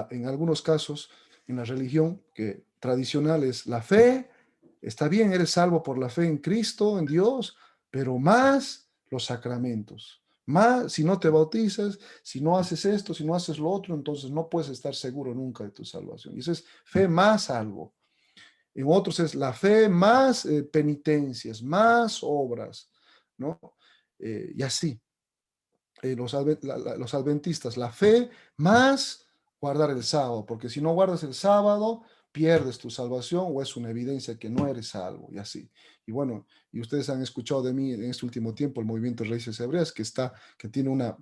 S1: En algunos casos, en la religión que tradicional es la fe, está bien, eres salvo por la fe en Cristo, en Dios, pero más los sacramentos. Más, si no te bautizas, si no haces esto, si no haces lo otro, entonces no puedes estar seguro nunca de tu salvación. Y eso es fe más algo. En otros es la fe más penitencias, más obras, ¿no? Y así. Los adventistas, la fe más guardar el sábado, porque si no guardas el sábado, pierdes tu salvación o es una evidencia que no eres salvo, y así. Y bueno, y ustedes han escuchado de mí en este último tiempo el movimiento de Raíces Hebreas, que tiene una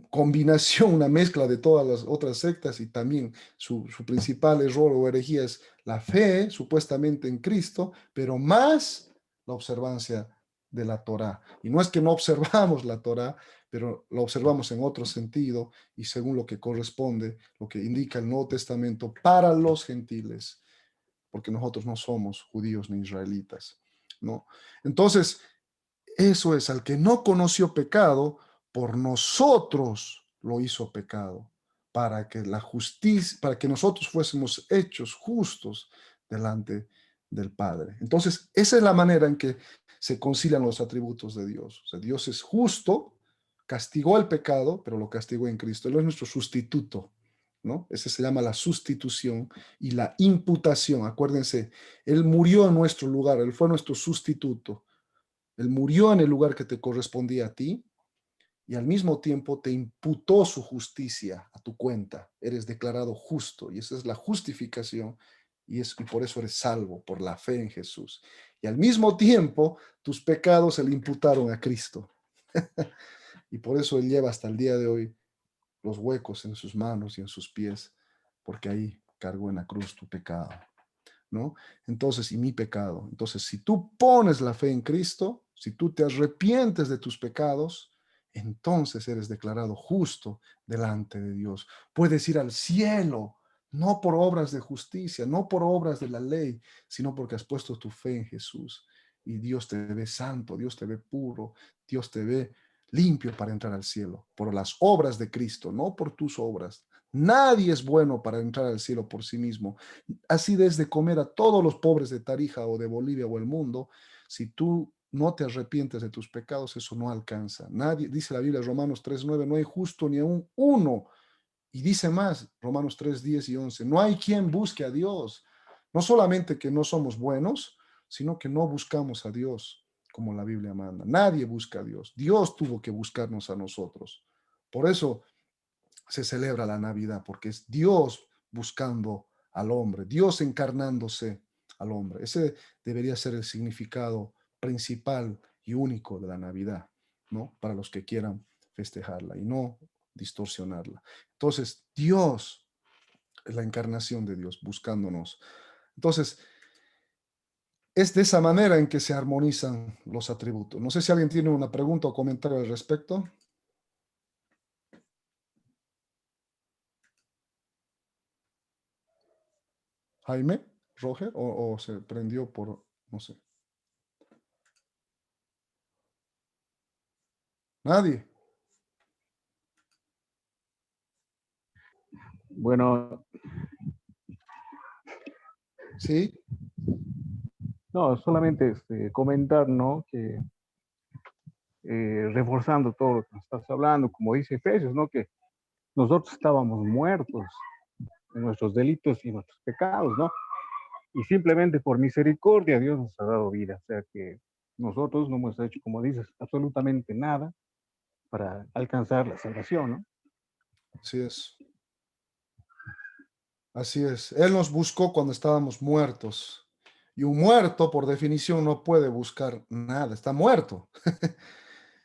S1: combinación, una mezcla de todas las otras sectas, y también su principal error o herejía es la fe supuestamente en Cristo, pero más la observancia de la Torá. Y no es que no observamos la Torá, pero la observamos en otro sentido y según lo que corresponde, lo que indica el Nuevo Testamento para los gentiles, porque nosotros no somos judíos ni israelitas, ¿no? Entonces, eso es, al que no conoció pecado, por nosotros lo hizo pecado, para que la justicia, para que nosotros fuésemos hechos justos delante del Padre. Entonces, esa es la manera en que se concilian los atributos de Dios. O sea, Dios es justo, castigó el pecado, pero lo castigó en Cristo. Él es nuestro sustituto, ¿no? Ese se llama la sustitución y la imputación. Acuérdense, Él murió en nuestro lugar, Él fue nuestro sustituto. Él murió en el lugar que te correspondía a ti y al mismo tiempo te imputó su justicia a tu cuenta. Eres declarado justo y esa es la justificación y por eso eres salvo por la fe en Jesús. Y al mismo tiempo tus pecados se le imputaron a Cristo. Y por eso Él lleva hasta el día de hoy los huecos en sus manos y en sus pies, porque ahí cargó en la cruz tu pecado, ¿no? Entonces, y mi pecado. Entonces, si tú pones la fe en Cristo, si tú te arrepientes de tus pecados, entonces eres declarado justo delante de Dios. Puedes ir al cielo, no por obras de justicia, no por obras de la ley, sino porque has puesto tu fe en Jesús. Y Dios te ve santo, Dios te ve puro, Dios te ve limpio para entrar al cielo, por las obras de Cristo, no por tus obras. Nadie es bueno para entrar al cielo por sí mismo. Así desde comer a todos los pobres de Tarija o de Bolivia o el mundo, si tú no te arrepientes de tus pecados, eso no alcanza. Nadie, dice la Biblia, Romanos 3:9, no hay justo ni aún uno. Y dice más, Romanos 3:10 y 11, no hay quien busque a Dios. No solamente que no somos buenos, sino que no buscamos a Dios como la Biblia manda. Nadie busca a Dios. Dios tuvo que buscarnos a nosotros. Por eso se celebra la Navidad, porque es Dios buscando al hombre, Dios encarnándose al hombre. Ese debería ser el significado principal y único de la Navidad, ¿no? Para los que quieran festejarla y no distorsionarla. Entonces, Dios es la encarnación de Dios buscándonos. Entonces, es de esa manera en que se armonizan los atributos. No sé si alguien tiene una pregunta o comentario al respecto. Jaime, Roger, o se prendió por, no sé. Nadie.
S8: Bueno,
S1: Sí,
S8: no, solamente comentar, ¿no? Que reforzando todo lo que nos estás hablando, como dice Efesios, ¿no? Que nosotros estábamos muertos en nuestros delitos y nuestros pecados, ¿no? Y simplemente por misericordia Dios nos ha dado vida. O sea que nosotros no hemos hecho, como dices, absolutamente nada para alcanzar la salvación, ¿no?
S1: así es. Así es. Él nos buscó cuando estábamos muertos. Y un muerto, por definición, no puede buscar nada. Está muerto.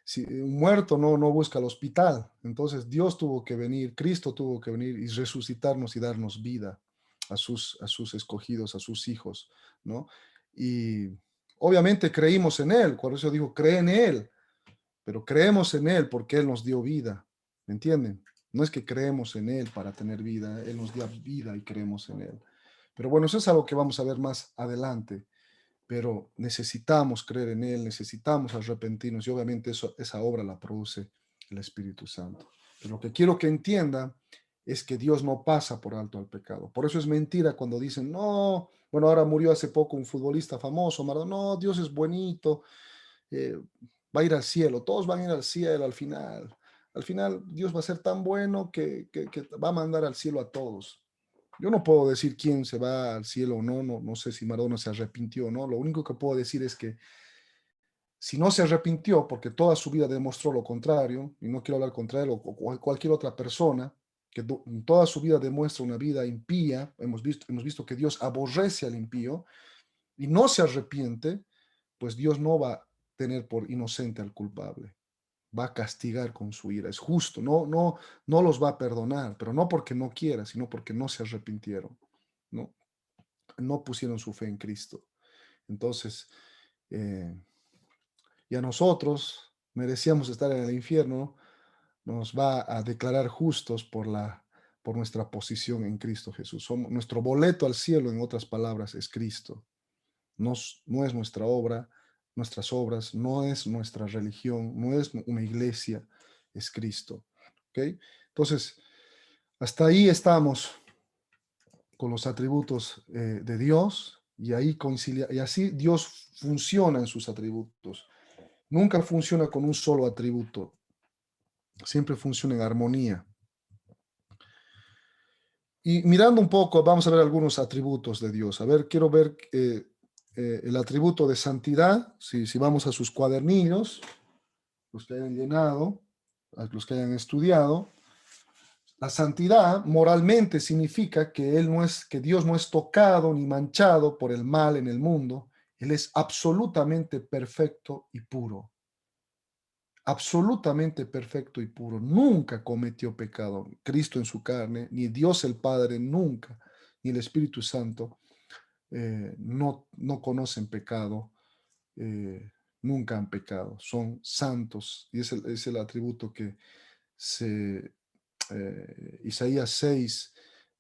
S1: Si un muerto no busca el hospital. Entonces Dios tuvo que venir, Cristo tuvo que venir y resucitarnos y darnos vida a sus escogidos, a sus hijos, ¿no? Y obviamente creímos en Él, por eso dijo, cree en Él, pero creemos en Él porque Él nos dio vida, ¿me entienden? No es que creemos en Él para tener vida, Él nos dio vida y creemos en Él. Pero bueno, eso es algo que vamos a ver más adelante, pero necesitamos creer en Él, necesitamos arrepentirnos y obviamente esa obra la produce el Espíritu Santo. Pero lo que quiero que entienda es que Dios no pasa por alto al pecado. Por eso es mentira cuando dicen, no, bueno, ahora murió hace poco un futbolista famoso, Maradona, no, Dios es bonito, va a ir al cielo, todos van a ir al cielo al final. Al final Dios va a ser tan bueno que va a mandar al cielo a todos. Yo no puedo decir quién se va al cielo o no sé si Maradona se arrepintió o no. Lo único que puedo decir es que si no se arrepintió, porque toda su vida demostró lo contrario, y no quiero hablar contra él o cualquier otra persona, que toda su vida demuestra una vida impía, hemos visto que Dios aborrece al impío y no se arrepiente, pues Dios no va a tener por inocente al culpable, va a castigar con su ira, es justo, no los va a perdonar, pero no porque no quiera, sino porque no se arrepintieron, no pusieron su fe en Cristo. Entonces, y a nosotros merecíamos estar en el infierno, nos va a declarar justos por nuestra posición en Cristo Jesús. Nuestro boleto al cielo, en otras palabras, es Cristo. No es nuestra obra, nuestras obras, no es nuestra religión, no es una iglesia, es Cristo. ¿Okay? Entonces, hasta ahí estamos con los atributos de Dios y así Dios funciona en sus atributos. Nunca funciona con un solo atributo, siempre funciona en armonía. Y mirando un poco, vamos a ver algunos atributos de Dios. A ver, quiero ver el atributo de santidad, si vamos a sus cuadernillos, los que hayan llenado, a los que hayan estudiado, la santidad moralmente significa que que Dios no es tocado ni manchado por el mal en el mundo. Él es absolutamente perfecto y puro. Absolutamente perfecto y puro. Nunca cometió pecado. Cristo en su carne, ni Dios el Padre nunca, ni el Espíritu Santo no conocen pecado. Nunca han pecado. Son santos. Y es el atributo que Isaías 6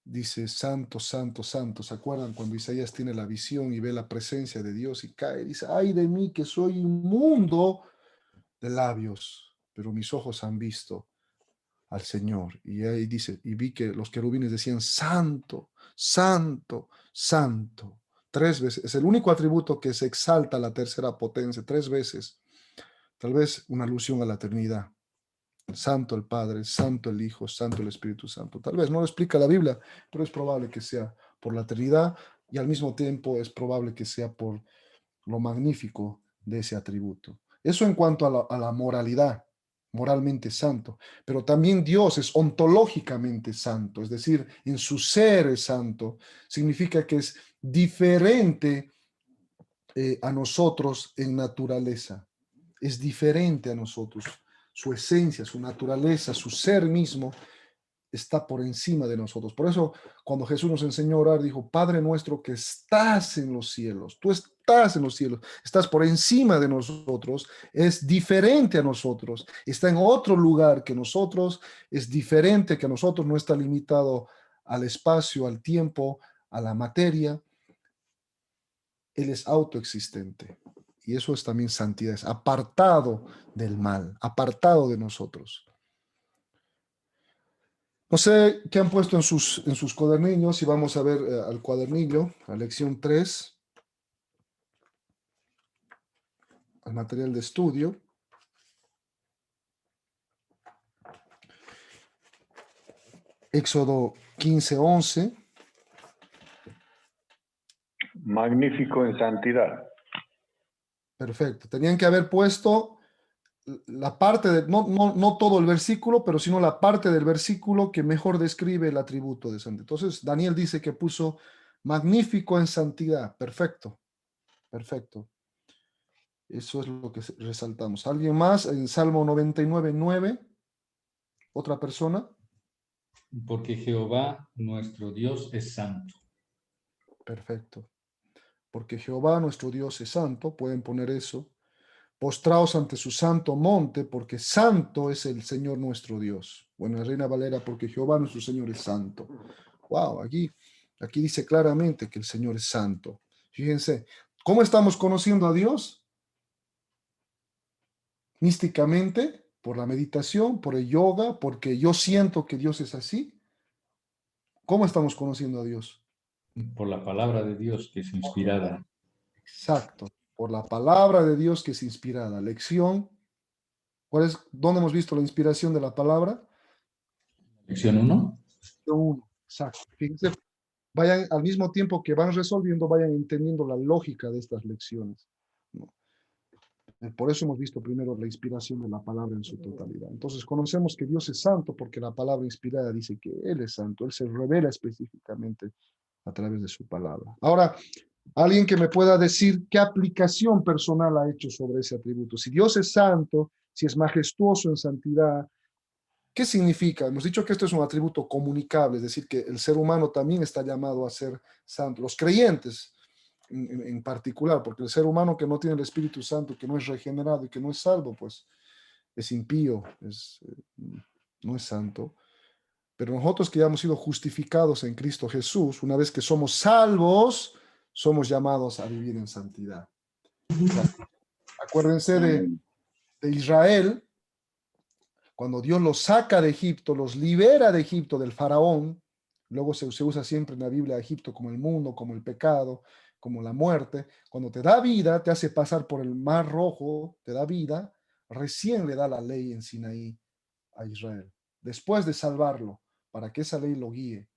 S1: dice, santo, santo, santo. ¿Se acuerdan cuando Isaías tiene la visión y ve la presencia de Dios y cae? Dice, ay de mí que soy inmundo de labios, pero mis ojos han visto al Señor. Y ahí dice, y vi que los querubines decían, santo, santo, santo. 3 veces. Es el único atributo que se exalta a la tercera potencia, 3 veces. Tal vez una alusión a la eternidad. Santo el Padre, Santo el Hijo, Santo el Espíritu Santo. Tal vez no lo explica la Biblia, pero es probable que sea por la eternidad y al mismo tiempo es probable que sea por lo magnífico de ese atributo. Eso en cuanto a la moralidad, moralmente santo, pero también Dios es ontológicamente santo, es decir, en su ser es santo, significa que es diferente a nosotros en naturaleza, es diferente a nosotros, su esencia, su naturaleza, su ser mismo está por encima de nosotros. Por eso, cuando Jesús nos enseñó a orar, dijo, Padre nuestro que estás en los cielos, tú estás en los cielos, estás por encima de nosotros, es diferente a nosotros, está en otro lugar que nosotros, es diferente que a nosotros, no está limitado al espacio, al tiempo, a la materia. Él es autoexistente. Y eso es también santidad, es apartado del mal, apartado de nosotros. No sé qué han puesto en sus cuadernillos y vamos a ver al cuadernillo, a lección 3, al material de estudio. Éxodo 15:11.
S3: Magnífico en santidad.
S1: Perfecto. Tenían que haber puesto la parte de, no todo el versículo, pero sino la parte del versículo que mejor describe el atributo de santidad. Entonces, Daniel dice que puso magnífico en santidad. Perfecto, perfecto. Eso es lo que resaltamos. ¿Alguien más? En Salmo 99:9. ¿Otra persona?
S9: Porque Jehová nuestro Dios es santo.
S1: Perfecto. Porque Jehová nuestro Dios es santo. Pueden poner eso. Postraos ante su santo monte, porque santo es el Señor nuestro Dios. Bueno, Reina Valera, porque Jehová nuestro Señor es santo. Wow, aquí dice claramente que el Señor es santo. Fíjense, ¿cómo estamos conociendo a Dios? Místicamente, por la meditación, por el yoga, porque yo siento que Dios es así. ¿Cómo estamos conociendo a Dios?
S9: Por la palabra de Dios que es inspirada.
S1: Exacto, por la palabra de Dios que es inspirada. Lección, ¿dónde hemos visto la inspiración de la palabra?
S9: Lección 1.
S1: Exacto. Fíjense, vayan al mismo tiempo que van resolviendo, vayan entendiendo la lógica de estas lecciones, ¿no? Por eso hemos visto primero la inspiración de la palabra en su totalidad. Entonces conocemos que Dios es santo porque la palabra inspirada dice que Él es santo. Él se revela específicamente a través de su palabra. Ahora, alguien que me pueda decir qué aplicación personal ha hecho sobre ese atributo. Si Dios es santo, si es majestuoso en santidad, ¿qué significa? Hemos dicho que esto es un atributo comunicable, es decir, que el ser humano también está llamado a ser santo. Los creyentes en particular, porque el ser humano que no tiene el Espíritu Santo, que no es regenerado y que no es salvo, pues es impío, no es santo. Pero nosotros que ya hemos sido justificados en Cristo Jesús, una vez que somos salvos, somos llamados a vivir en santidad. O sea, acuérdense de Israel, cuando Dios los saca de Egipto, los libera de Egipto, del faraón. Luego se usa siempre en la Biblia Egipto como el mundo, como el pecado, como la muerte. Cuando te da vida, te hace pasar por el mar rojo, te da vida, recién le da la ley en Sinaí a Israel, después de salvarlo, para que esa ley lo guíe.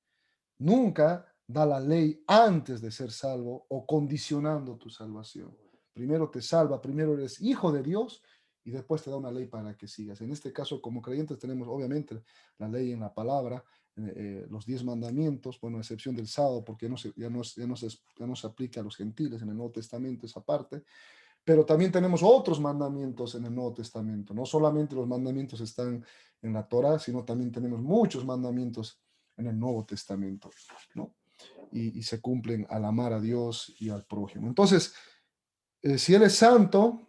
S1: Nunca da la ley antes de ser salvo o condicionando tu salvación. Primero te salva, primero eres hijo de Dios y después te da una ley para que sigas. En este caso, como creyentes, tenemos obviamente la ley en la palabra, los 10 mandamientos, bueno, a excepción del sábado, porque ya no se aplica a los gentiles en el Nuevo Testamento esa parte, pero también tenemos otros mandamientos en el Nuevo Testamento. No solamente los mandamientos están en la Torá, sino también tenemos muchos mandamientos en el Nuevo Testamento, ¿no? Y se cumplen al amar a Dios y al prójimo. Entonces, si Él es santo,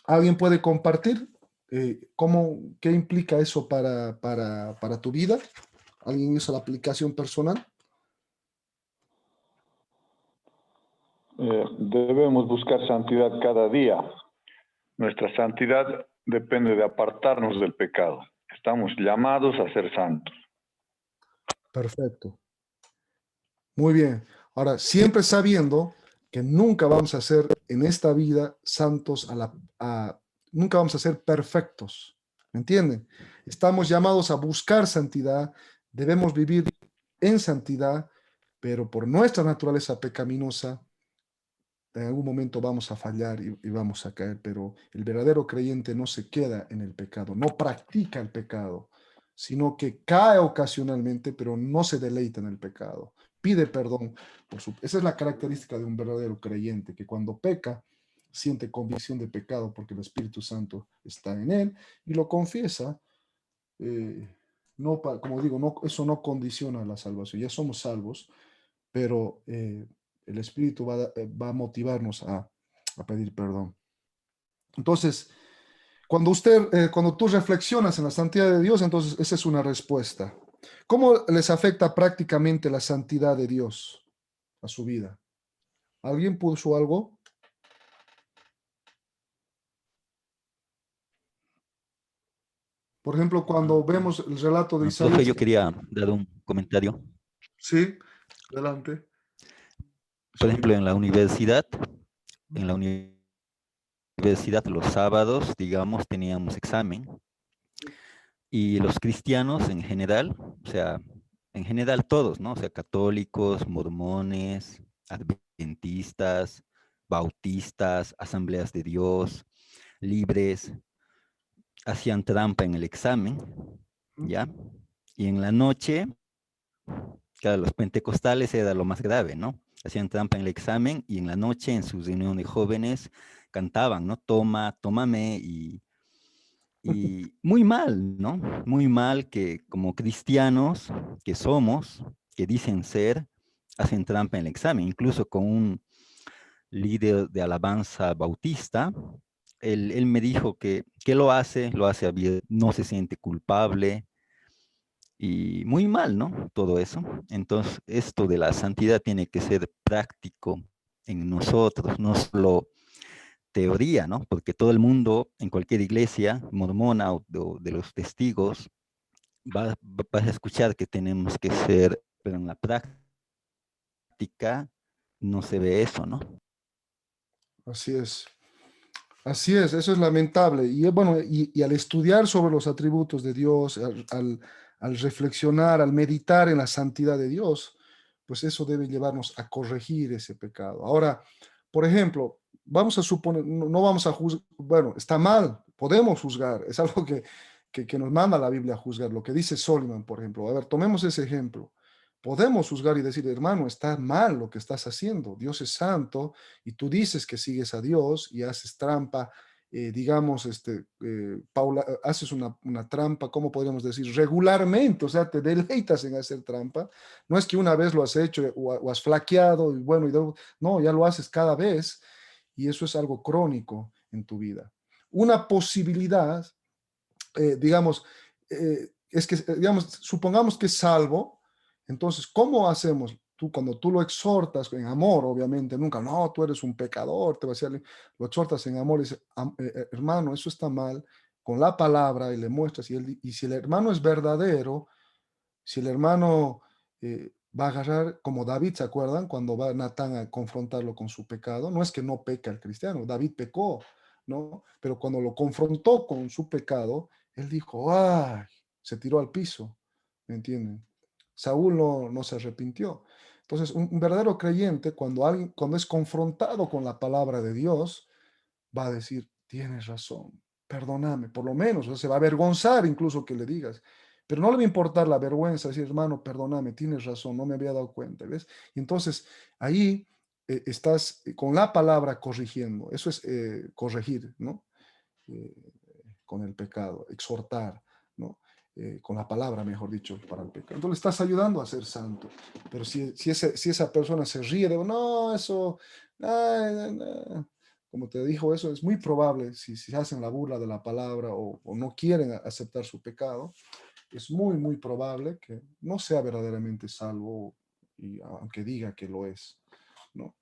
S1: ¿alguien puede compartir qué implica eso para tu vida? ¿Alguien hizo la aplicación personal?
S3: Debemos buscar santidad cada día. Nuestra santidad depende de apartarnos del pecado. Estamos llamados a ser santos.
S1: Perfecto. Muy bien. Ahora, siempre sabiendo que nunca vamos a ser en esta vida santos nunca vamos a ser perfectos. ¿Me entienden? Estamos llamados a buscar santidad, debemos vivir en santidad, pero por nuestra naturaleza pecaminosa, en algún momento vamos a fallar y vamos a caer, pero el verdadero creyente no se queda en el pecado, no practica el pecado, sino que cae ocasionalmente, pero no se deleita en el pecado. Pide perdón. Esa es la característica de un verdadero creyente, que cuando peca, siente convicción de pecado porque el Espíritu Santo está en él y lo confiesa. Como digo, eso no condiciona la salvación, ya somos salvos, pero el Espíritu va a motivarnos a pedir perdón. Entonces, cuando tú reflexionas en la santidad de Dios, entonces esa es una respuesta. ¿Cómo les afecta prácticamente la santidad de Dios a su vida? ¿Alguien puso algo? Por ejemplo, cuando vemos el relato de
S2: Profe,
S1: Isaías.
S2: yo quería dar un comentario.
S1: Sí, adelante.
S2: Por ejemplo, en la universidad los sábados, digamos, teníamos examen y los cristianos en general, o sea, en general todos, ¿no? O sea, católicos, mormones, adventistas, bautistas, asambleas de Dios, libres, hacían trampa en el examen, ¿ya? Y en la noche, claro, los pentecostales era lo más grave, ¿no? Hacían trampa en el examen y en la noche en sus reuniones de jóvenes cantaban, ¿no? Tómame y muy mal, ¿no? Muy mal que como cristianos que somos, que dicen ser, hacen trampa en el examen, incluso con un líder de alabanza bautista, él me dijo que lo hace no se siente culpable y muy mal, ¿no? Todo eso. Entonces, esto de la santidad tiene que ser práctico en nosotros, no solo teoría, ¿no? Porque todo el mundo en cualquier iglesia mormona o de los testigos vas a escuchar que tenemos que ser, pero en la práctica no se ve eso, ¿no?
S1: Así es. Así es, eso es lamentable. Y bueno, y al estudiar sobre los atributos de Dios, al reflexionar, al meditar en la santidad de Dios, pues eso debe llevarnos a corregir ese pecado. Ahora, por ejemplo, vamos a suponer, no vamos a juzgar, bueno, está mal, podemos juzgar, es algo que nos manda la Biblia a juzgar, lo que dice Solomon, por ejemplo. A ver, tomemos ese ejemplo. Podemos juzgar y decir, hermano, está mal lo que estás haciendo. Dios es santo y tú dices que sigues a Dios y haces trampa, digamos, Paula, haces una trampa, ¿cómo podríamos decir? Regularmente, o sea, te deleitas en hacer trampa. No es que una vez lo has hecho o has flaqueado y bueno, no, ya lo haces cada vez y eso es algo crónico en tu vida. Una posibilidad, digamos, es que, digamos, supongamos que es salvo, entonces, ¿cómo hacemos? Cuando tú lo exhortas en amor, obviamente, nunca, no, tú eres un pecador, te va a decir, lo exhortas en amor y dices, hermano, eso está mal, con la palabra y le muestras, y si el hermano es verdadero, si el hermano va a agarrar, como David, ¿se acuerdan? Cuando va Natán a confrontarlo con su pecado, no es que no peca el cristiano, David pecó, ¿no? Pero cuando lo confrontó con su pecado, él dijo, ¡ay! Se tiró al piso, ¿me entienden? Saúl no se arrepintió. Entonces, un verdadero creyente, cuando es confrontado con la palabra de Dios, va a decir, tienes razón, perdóname, por lo menos, o sea, se va a avergonzar incluso que le digas, pero no le va a importar la vergüenza, decir, hermano, perdóname, tienes razón, no me había dado cuenta, ¿ves? Y entonces ahí estás con la palabra corrigiendo, eso es corregir, ¿no? Eh, con el pecado, exhortar, ¿no? Con la palabra, mejor dicho, para el pecado. Entonces le estás ayudando a ser santo. Pero si esa persona se ríe de, no, eso, ay, como te dijo, eso es muy probable, si hacen la burla de la palabra o no quieren aceptar su pecado, es muy, muy probable que no sea verdaderamente salvo, y aunque diga que lo es, ¿no?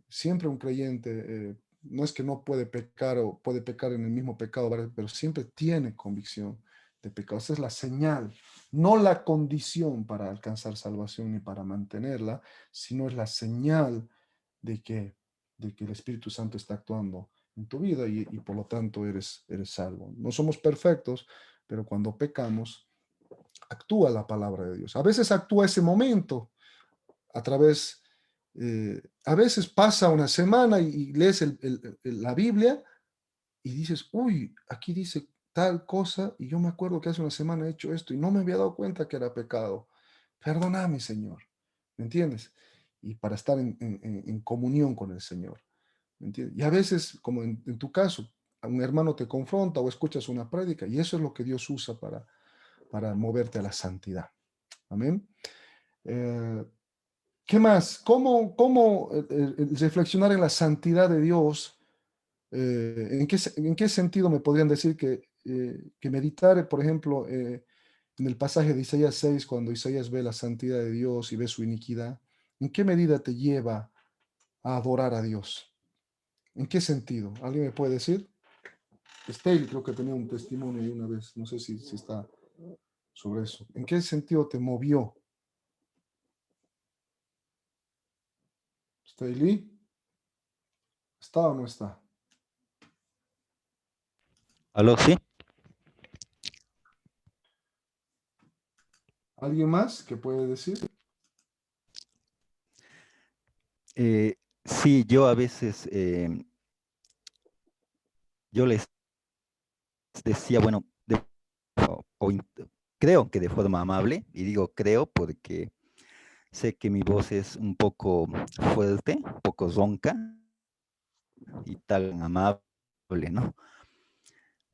S1: Siempre un creyente, no es que no puede pecar o puede pecar en el mismo pecado, ¿verdad? Pero siempre tiene convicción de pecado. Esa es la señal, no la condición para alcanzar salvación ni para mantenerla, sino es la señal de que, de que el Espíritu Santo está actuando en tu vida y por lo tanto eres salvo. No somos perfectos, pero cuando pecamos, actúa la palabra de Dios. A veces actúa ese momento a través, a veces pasa una semana y lees la Biblia y dices, uy, aquí dice tal cosa y yo me acuerdo que hace una semana he hecho esto y no me había dado cuenta que era pecado. Perdóname, Señor. ¿Me entiendes? Y para estar en comunión con el Señor. ¿Me entiendes? Y a veces, como en tu caso, un hermano te confronta o escuchas una prédica y eso es lo que Dios usa para moverte a la santidad. Amén. Eh, ¿Qué más? ¿Cómo el reflexionar en la santidad de Dios? ¿En qué sentido me podrían decir que meditar, por ejemplo, en el pasaje de Isaías 6, cuando Isaías ve la santidad de Dios y ve su iniquidad, ¿en qué medida te lleva a adorar a Dios? ¿En qué sentido? ¿Alguien me puede decir? Stale creo que tenía un testimonio ahí una vez, no sé si está sobre eso. ¿En qué sentido te movió? ¿Staley? ¿Está o no está?
S2: ¿Aló? Sí.
S1: ¿Alguien más que puede decir?
S2: Sí, yo a veces, yo les decía, bueno, creo que de forma amable, y digo creo porque sé que mi voz es un poco fuerte, un poco ronca y tan amable, ¿no?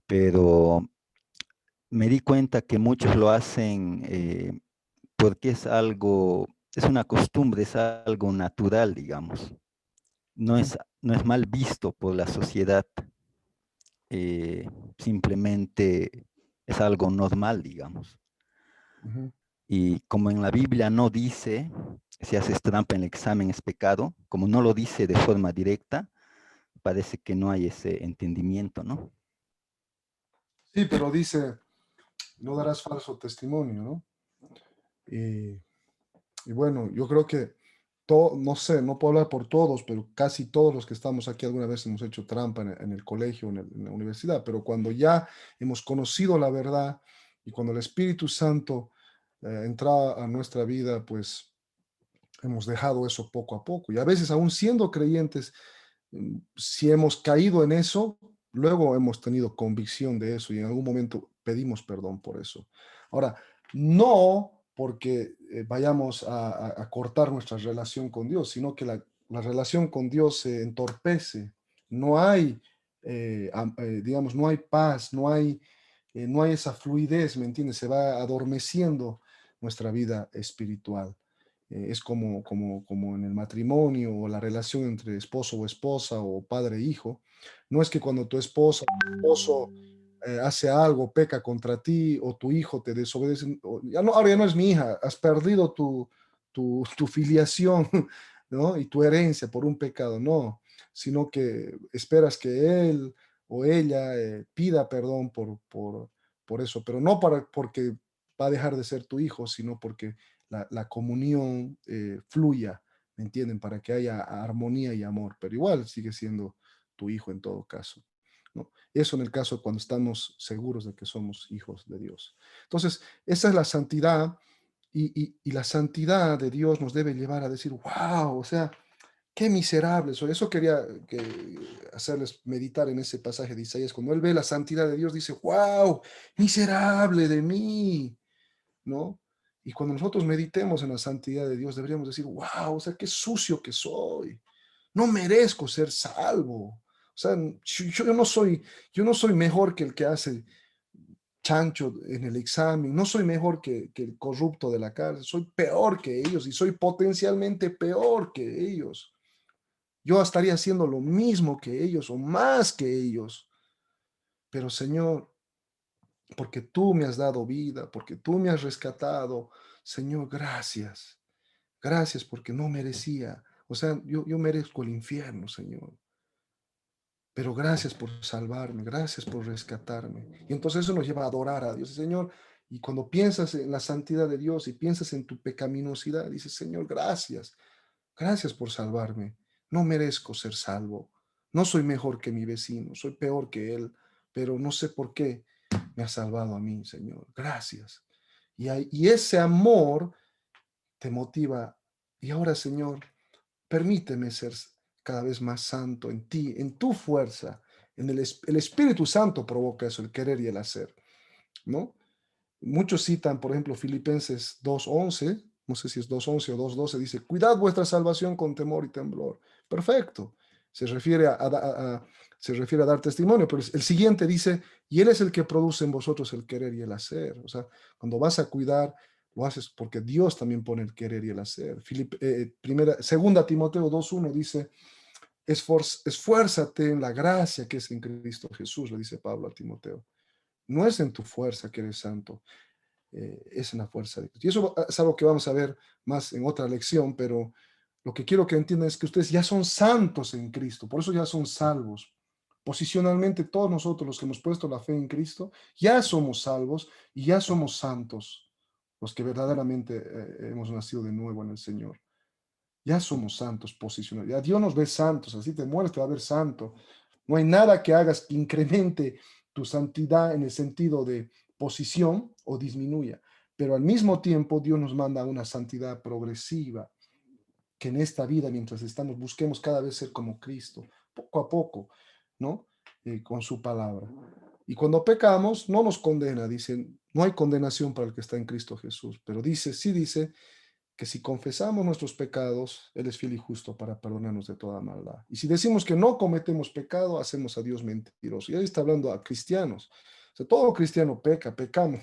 S2: Pero me di cuenta que muchos lo hacen porque es algo, es una costumbre, es algo natural, digamos. No es mal visto por la sociedad, simplemente es algo normal, digamos.
S1: Ujú.
S2: Y como en la Biblia no dice, si haces trampa en el examen es pecado, como no lo dice de forma directa, parece que no hay ese entendimiento, ¿no?
S1: Sí, pero dice, no darás falso testimonio, ¿no? Y, y bueno, yo creo que, no sé, no puedo hablar por todos, pero casi todos los que estamos aquí alguna vez hemos hecho trampa en el colegio, en la universidad, pero cuando ya hemos conocido la verdad y cuando el Espíritu Santo entra a nuestra vida, pues hemos dejado eso poco a poco. Y a veces, aún siendo creyentes, si hemos caído en eso, luego hemos tenido convicción de eso y en algún momento pedimos perdón por eso. Ahora, no porque vayamos a cortar nuestra relación con Dios, sino que la relación con Dios se entorpece. No hay, digamos, no hay paz, no hay esa fluidez, ¿me entiendes? Se va adormeciendo nuestra vida espiritual. Es como en el matrimonio o la relación entre esposo o esposa o padre e hijo. No es que cuando tu esposa o tu esposo hace algo, peca contra ti o tu hijo te desobedece, ahora ya no es mi hija, has perdido tu filiación, ¿no? Y tu herencia por un pecado, no, sino que esperas que él o ella pida perdón por eso, pero no porque va a dejar de ser tu hijo, sino porque la comunión fluya, ¿me entienden? Para que haya armonía y amor, pero igual sigue siendo tu hijo en todo caso, ¿no? Eso en el caso cuando estamos seguros de que somos hijos de Dios. Entonces, esa es la santidad y la santidad de Dios nos debe llevar a decir, wow, o sea, qué miserable soy. Eso quería hacerles meditar en ese pasaje de Isaías. Cuando él ve la santidad de Dios, dice, wow, miserable de mí, ¿no? Y cuando nosotros meditemos en la santidad de Dios, deberíamos decir, wow, o sea, qué sucio que soy. No merezco ser salvo. O sea, yo no soy mejor que el que hace chancho en el examen, no soy mejor que el corrupto de la cárcel, soy peor que ellos y soy potencialmente peor que ellos. Yo estaría haciendo lo mismo que ellos o más que ellos. Pero Señor, porque tú me has dado vida, porque tú me has rescatado, Señor, gracias. Gracias porque no merecía. O sea, yo merezco el infierno, Señor. Pero gracias por salvarme, gracias por rescatarme. Y entonces eso nos lleva a adorar a Dios, Señor. Y cuando piensas en la santidad de Dios y piensas en tu pecaminosidad, dices, Señor, gracias. Gracias por salvarme. No merezco ser salvo. No soy mejor que mi vecino, soy peor que él, pero no sé por qué me ha salvado a mí, Señor. Gracias. Y ese amor te motiva. Y ahora, Señor, permíteme ser cada vez más santo en ti, en tu fuerza. El Espíritu Santo provoca eso, el querer y el hacer, ¿no? Muchos citan, por ejemplo, Filipenses 2:11, no sé si es 2:11 o 2:12, dice, cuidad vuestra salvación con temor y temblor. Perfecto. Se refiere se refiere a dar testimonio, pero el siguiente dice, y Él es el que produce en vosotros el querer y el hacer. O sea, cuando vas a cuidar, lo haces porque Dios también pone el querer y el hacer. Segunda Timoteo 2:1 dice, esfuérzate en la gracia que es en Cristo Jesús, le dice Pablo a Timoteo. No es en tu fuerza que eres santo, es en la fuerza de Dios. Y eso es algo que vamos a ver más en otra lección, pero lo que quiero que entiendan es que ustedes ya son santos en Cristo, por eso ya son salvos. Posicionalmente, todos nosotros los que hemos puesto la fe en Cristo, ya somos salvos y ya somos santos, los que verdaderamente hemos nacido de nuevo en el Señor. Ya somos santos posicionales. Ya Dios nos ve santos, así te mueres, te va a ver santo. No hay nada que hagas que incremente tu santidad en el sentido de posición o disminuya. Pero al mismo tiempo Dios nos manda una santidad progresiva, que en esta vida, mientras estamos, busquemos cada vez ser como Cristo, poco a poco, ¿no? Con su palabra. Y cuando pecamos, no nos condena, dicen, no hay condenación para el que está en Cristo Jesús, pero sí dice que si confesamos nuestros pecados, Él es fiel y justo para perdonarnos de toda maldad. Y si decimos que no cometemos pecado, hacemos a Dios mentiroso. Y ahí está hablando a cristianos. O sea, todo cristiano pecamos.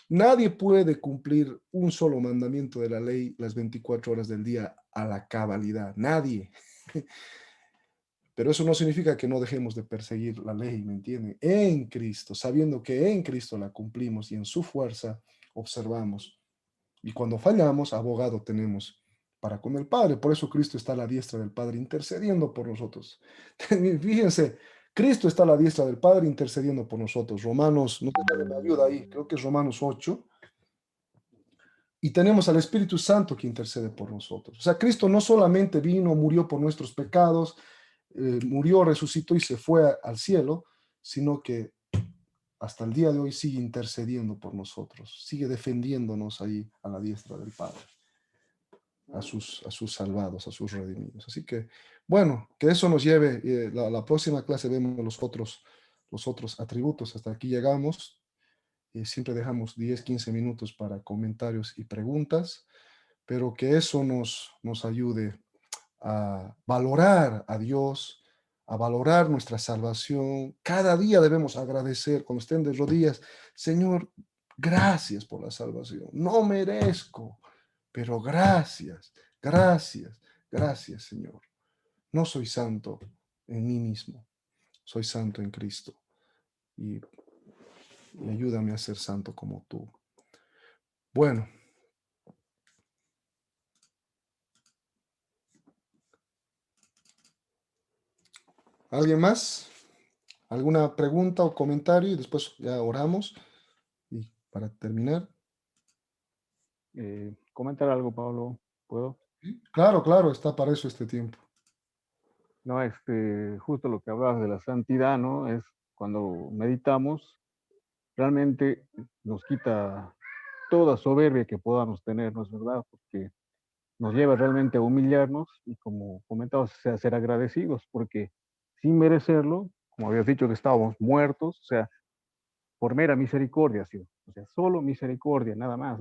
S1: Nadie puede cumplir un solo mandamiento de la ley las 24 horas del día a la cabalidad. Nadie. Pero eso no significa que no dejemos de perseguir la ley, ¿me entienden? En Cristo, sabiendo que en Cristo la cumplimos y en su fuerza observamos. Y cuando fallamos, abogado tenemos para con el Padre. Por eso Cristo está a la diestra del Padre intercediendo por nosotros. Fíjense, Cristo está a la diestra del Padre intercediendo por nosotros. Romanos, no sé si me ayuda ahí, creo que es Romanos 8. Y tenemos al Espíritu Santo que intercede por nosotros. O sea, Cristo no solamente vino, murió por nuestros pecados, murió, resucitó y se fue al cielo, sino que hasta el día de hoy sigue intercediendo por nosotros, sigue defendiéndonos ahí a la diestra del Padre, a sus salvados, a sus redimidos. Así que, bueno, que eso nos lleve, la próxima clase vemos los otros atributos. Hasta aquí llegamos. Siempre dejamos 10, 15 minutos para comentarios y preguntas, pero que eso nos ayude a valorar a Dios, a valorar nuestra salvación. Cada día debemos agradecer cuando estén de rodillas, Señor, gracias por la salvación. No merezco, pero gracias, gracias, gracias, Señor. No soy santo en mí mismo, soy santo en Cristo. Y ayúdame a ser santo como tú. Bueno. ¿Alguien más? ¿Alguna pregunta o comentario? Y después ya oramos. Y para terminar.
S8: Comentar algo, Pablo, ¿puedo?
S1: Claro, claro, está para eso este tiempo.
S8: No, justo lo que hablabas de la santidad, ¿no? Es cuando meditamos, realmente nos quita toda soberbia que podamos tener, ¿no es verdad? Porque nos lleva realmente a humillarnos y, como comentabas, a ser agradecidos, porque sin merecerlo, como habías dicho que estábamos muertos, o sea, por mera misericordia, ¿sí? O sea, solo misericordia, nada más.